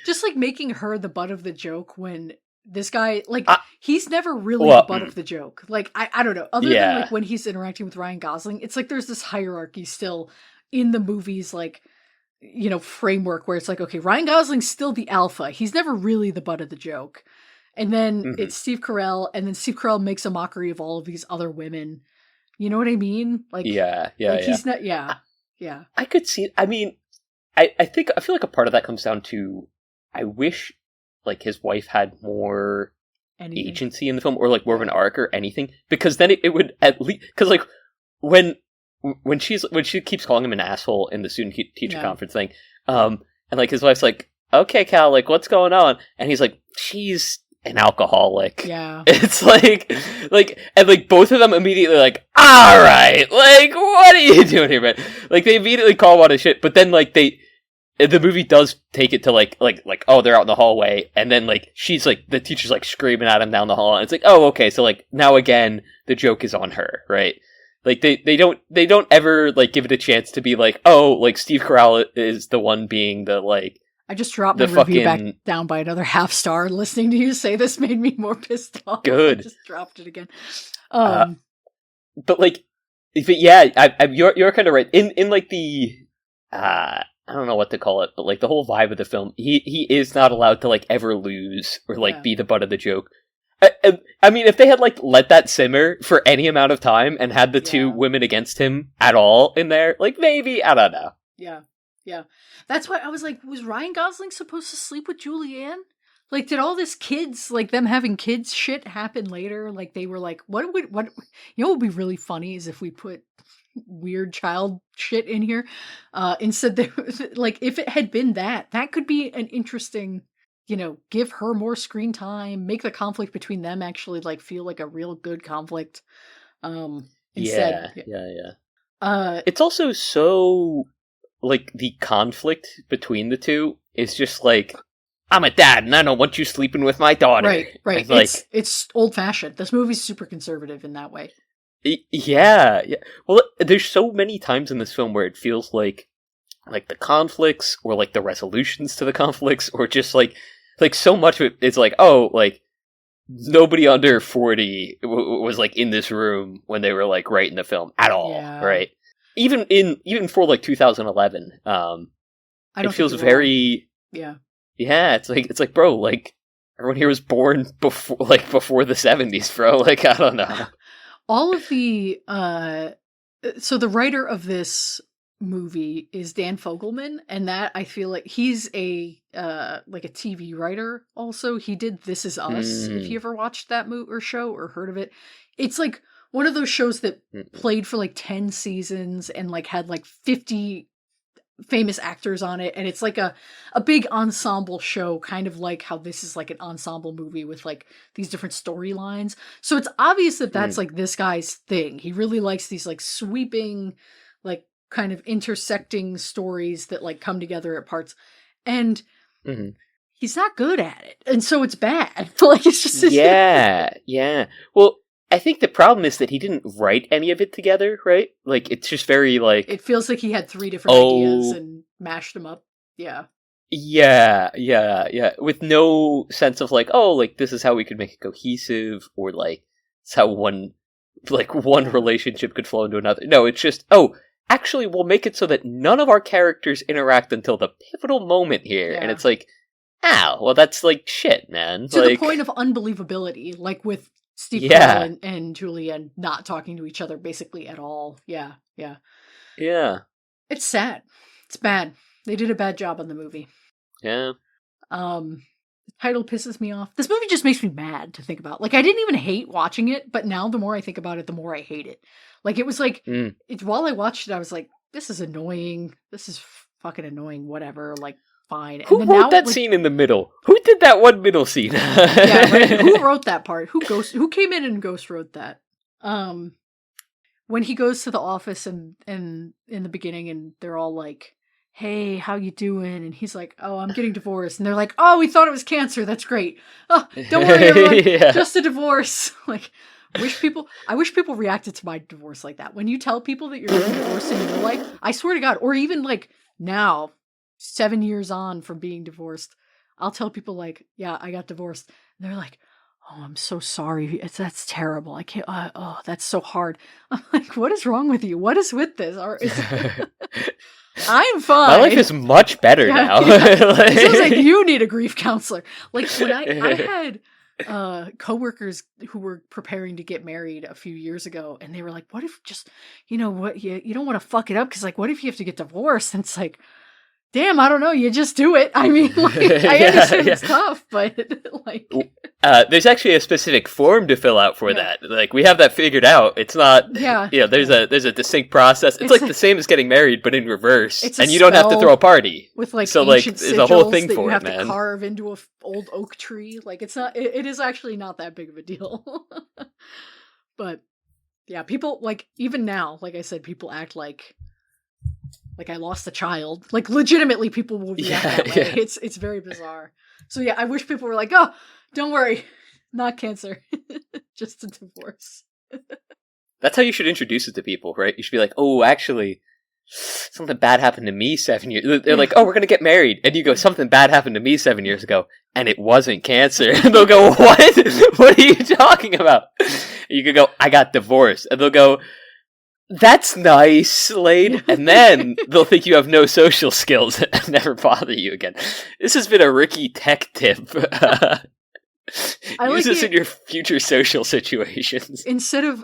Just like making her the butt of the joke when this guy, like, he's never really the butt of the joke. Like, I don't know. Other than like when he's interacting with Ryan Gosling, it's like there's this hierarchy still in the movie's like, you know, framework where it's like, okay, Ryan Gosling's still the alpha. He's never really the butt of the joke. And then it's Steve Carell, and then Steve Carell makes a mockery of all of these other women. You know what I mean? Like, he's not, I could see, I mean, I feel like a part of that comes down to, I wish, like, his wife had more agency in the film, or like more of an arc or anything, because then it would at least, because like, when she keeps calling him an asshole in the student teacher conference thing, and like his wife's like, okay, Cal, like what's going on? And he's like, she's an alcoholic. Yeah. It's like, and like both of them immediately like, all right, like what are you doing here, man? Like they immediately call him on his shit, but then like the movie does take it to like oh, they're out in the hallway, and then like she's like, the teacher's like screaming at him down the hall, and it's like, oh, okay, so like now again the joke is on her, right? Like they don't ever like give it a chance to be like, oh, like Steve Carell is the one being the like. I just dropped my review back down by another half star. Listening to you say this made me more pissed off. Good. I just dropped it again. But yeah, you're kind of right. In like the I don't know what to call it, but like the whole vibe of the film, he is not allowed to like ever lose or like be the butt of the joke. I mean, if they had like let that simmer for any amount of time and had the two women against him at all in there, like maybe, I don't know. Yeah. That's why I was like, was Ryan Gosling supposed to sleep with Julianne? Like, did all this kids, like them having kids shit happen later? Like, they were like, what, you know, what would be really funny is if we put weird child shit in here. Instead, they, like, if it had been that could be an interesting, you know, give her more screen time, make the conflict between them actually, like, feel like a real good conflict. Instead, it's also so, like, the conflict between the two is just like, I'm a dad and I don't want you sleeping with my daughter. Right. Like, it's old-fashioned. This movie's super conservative in that way. Yeah. Well, there's so many times in this film where it feels like the conflicts or like the resolutions to the conflicts or just like so much of it is like, oh, like nobody under 40 was like in this room when they were like writing the film at all, right? Even for like 2011, it feels very it's like bro, like everyone here was born before the 70s, bro. Like, I don't know. All of the so the writer of this movie is Dan Fogelman, and that I feel like he's a like a TV writer also. He did This Is Us, if you ever watched that movie or show or heard of it. It's like one of those shows that played for like 10 seasons and like had like 50 famous actors on it, and it's like a big ensemble show, kind of like how this is like an ensemble movie with like these different storylines. So it's obvious that that's like this guy's thing. He really likes these like sweeping, like kind of intersecting stories that like come together at parts, and he's not good at it, and so it's bad. Like, it's just yeah. Well, I think the problem is that he didn't write any of it together, right? Like, it's just very, like... It feels like he had 3 different ideas and mashed them up. Yeah. Yeah. With no sense of, like, oh, like, this is how we could make it cohesive, or, like, it's how one relationship could flow into another. No, it's just, oh, actually, we'll make it so that none of our characters interact until the pivotal moment here. Yeah. And it's like, well, that's, like, shit, man. To the point of unbelievability, like with Steve Carell and Julianne not talking to each other basically at all. Yeah. It's sad. It's bad. They did a bad job on the movie. Yeah. The title pisses me off. This movie just makes me mad to think about. Like, I didn't even hate watching it, but now the more I think about it, the more I hate it. Like, it was like, while I watched it, I was like, this is annoying. This is fucking annoying, whatever. Like, fine. Who wrote that scene in the middle? Who did that one middle scene? Yeah, right. Who wrote that part? Who came in and ghost wrote that? When he goes to the office and in the beginning, and they're all like, "Hey, how you doing?" And he's like, "Oh, I'm getting divorced." And they're like, "Oh, we thought it was cancer. That's great. Oh, don't worry, everyone. Just a divorce." Like, I wish people reacted to my divorce like that. When you tell people that you're getting divorced in your life, I swear to God, or even like now, 7 years on from being divorced, I'll tell people like, "Yeah, I got divorced." And they're like, "Oh, I'm so sorry. That's terrible. I can't, oh, that's so hard." I'm like, what is wrong with you? What is with this? I'm fine. My life is much better now. It sounds like you need a grief counselor. Like, when I had coworkers who were preparing to get married a few years ago, and they were like, "What if just, you know what, you don't want to fuck it up, because like, what if you have to get divorced?" And it's like, damn, I don't know. You just do it. I mean, like, I understand it's tough, but like, there's actually a specific form to fill out for that. Like, we have that figured out. It's not. There's a distinct process. It's like the same as getting married, but in reverse. And you don't have to throw a party with like so like there's a whole thing for it, man. You have to carve into a old oak tree. Like, it's not. It is actually not that big of a deal. But yeah, people, like, even now, like I said, people act like I lost a child. Like, legitimately, people will react that way. Yeah. It's very bizarre. So yeah, I wish people were like, "Oh, don't worry, not cancer, just a divorce." That's how you should introduce it to people, right? You should be like, oh, actually, something bad happened to me 7 years. They're like, oh, we're gonna get married, and you go, something bad happened to me 7 years ago, and it wasn't cancer. And they'll go, what? What are you talking about? You could go, I got divorced, and they'll go, that's nice, Slade. And then they'll think you have no social skills and never bother you again. This has been a Ricky tech tip. Use this in your future social situations. Instead of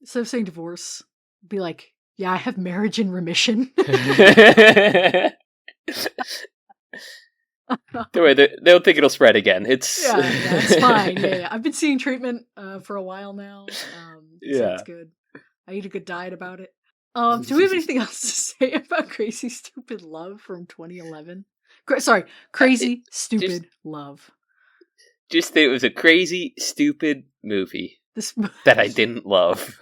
saying divorce, be like, yeah, I have marriage in remission. They'll think it'll spread again. It's fine. Yeah. I've been seeing treatment for a while now. So it's good. I eat a good diet about it. Do we have anything else to say about Crazy Stupid Love from 2011? Crazy Stupid Love. Just that it was a crazy, stupid movie that I didn't love.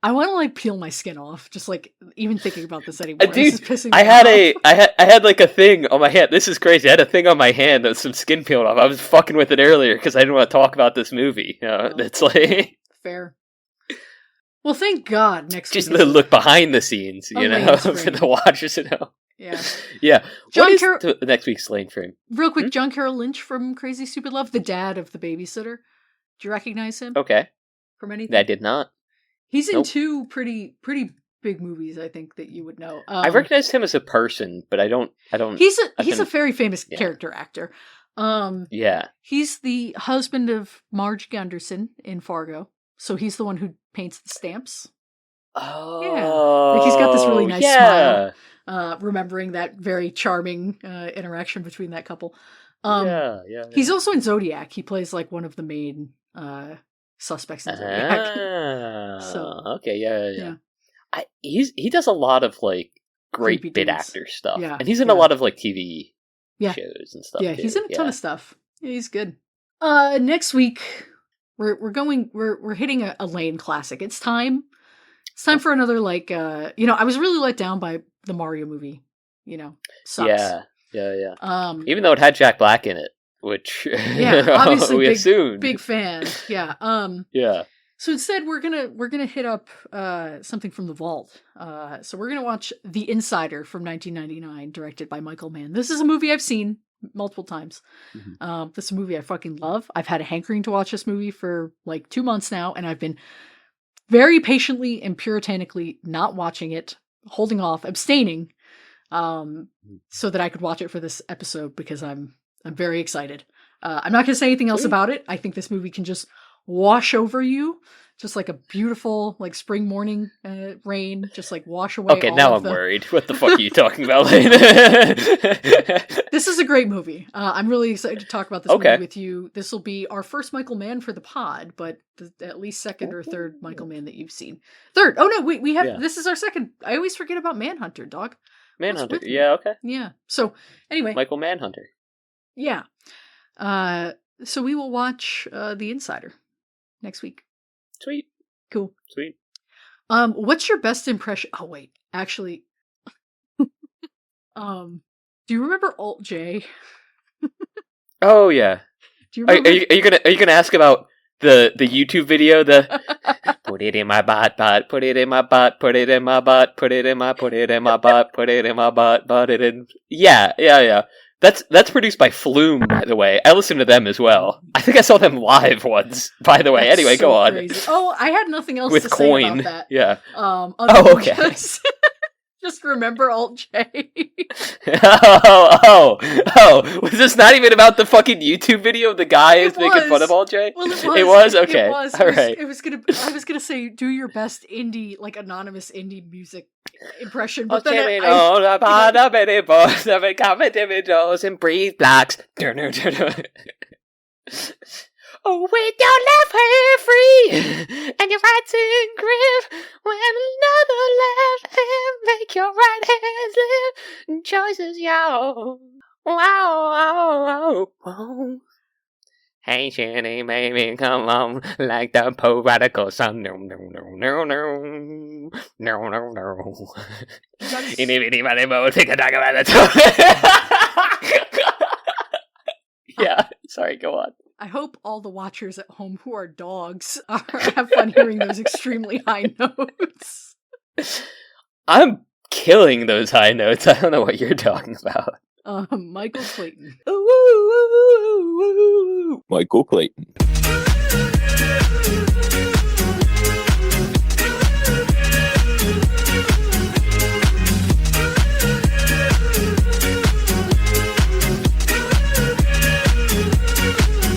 I want to peel my skin off, just even thinking about this anymore. Dude, this is pissing me off. I had a thing on my hand. This is crazy. I had a thing on my hand that was some skin peeled off. I was fucking with it earlier because I didn't want to talk about this movie. It's fair. Well, thank God. Next just the look behind the scenes, for the watchers to know. Yeah. What is next week's Slane frame? Real quick, John Carroll Lynch from Crazy Stupid Love, the dad of the babysitter. Do you recognize him? Okay. From anything? I did not. He's in two pretty big movies, I think, that you would know. I recognized him as a person, but I don't. He's a very famous character actor. Yeah. He's the husband of Marge Gunderson in Fargo, so he's the one who paints the stamps. Oh, yeah. He's got this really nice smile. Remembering that very charming interaction between that couple. He's also in Zodiac. He plays one of the main suspects in Zodiac. Okay, yeah. He does a lot of great creepy bit actor stuff, and he's in a lot of TV shows and stuff. Yeah, he's in a ton of stuff. Yeah, he's good. Next week we're hitting a Lane classic. It's time for another I was really let down by the Mario movie. Sucks. Yeah. Even though it had Jack Black in it, which obviously we assumed. Big fan. Yeah. Yeah. So instead, we're gonna hit up something from the vault. So we're gonna watch The Insider from 1999, directed by Michael Mann. This is a movie I've seen multiple times. Mm-hmm. This is a movie I fucking love. I've had a hankering to watch this movie for 2 months now, and I've been very patiently and puritanically not watching it, holding off, abstaining, so that I could watch it for this episode because I'm very excited. I'm not going to say anything else about it. I think this movie can just wash over you, just like a beautiful spring morning rain, just wash away. Okay, now I'm worried. What the fuck are you talking about? This is a great movie. I'm really excited to talk about this movie with you. This will be our first Michael Mann for the pod, but at least second or third Michael Mann that you've seen. Third. Oh no, we have. Yeah. This is our second. I always forget about Manhunter, dog. Manhunter. Yeah. Okay. Yeah. So anyway, Michael Manhunter. Yeah. So we will watch The Insider next week. Sweet. Cool. Sweet. What's your best impression? Oh wait, actually, do you remember Alt J? Oh yeah. Do you remember? Are you gonna ask about the YouTube video? The put it in my butt, put it in my butt, put it in my butt, put it in my butt, put it in my butt, put it in. Yeah. That's produced by Flume, by the way. I listen to them as well. I think I saw them live once, by the way. That's anyway, so go on. Crazy. Oh, I had nothing else with to Coin. Say about that. Yeah. Okay. Just remember Alt J. Oh! Was this not even about the fucking YouTube video of the guy who's making fun of Alt J? Well, it was. Okay. It was. All right. I was gonna say, do your best indie, anonymous indie music impression, but then and breathe blocks. Oh, with your left hand free and your right hand grip, when another left hand make your right hand slip, choices yours. Wow. Hey, Shanny, baby, come on, like the poor radical son. No. Anybody will take a dog about it. Yeah, Sorry, go on. I hope all the watchers at home who are dogs have fun hearing those extremely high notes. I'm killing those high notes. I don't know what you're talking about. Michael Clayton. Michael Clayton.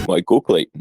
Michael Clayton.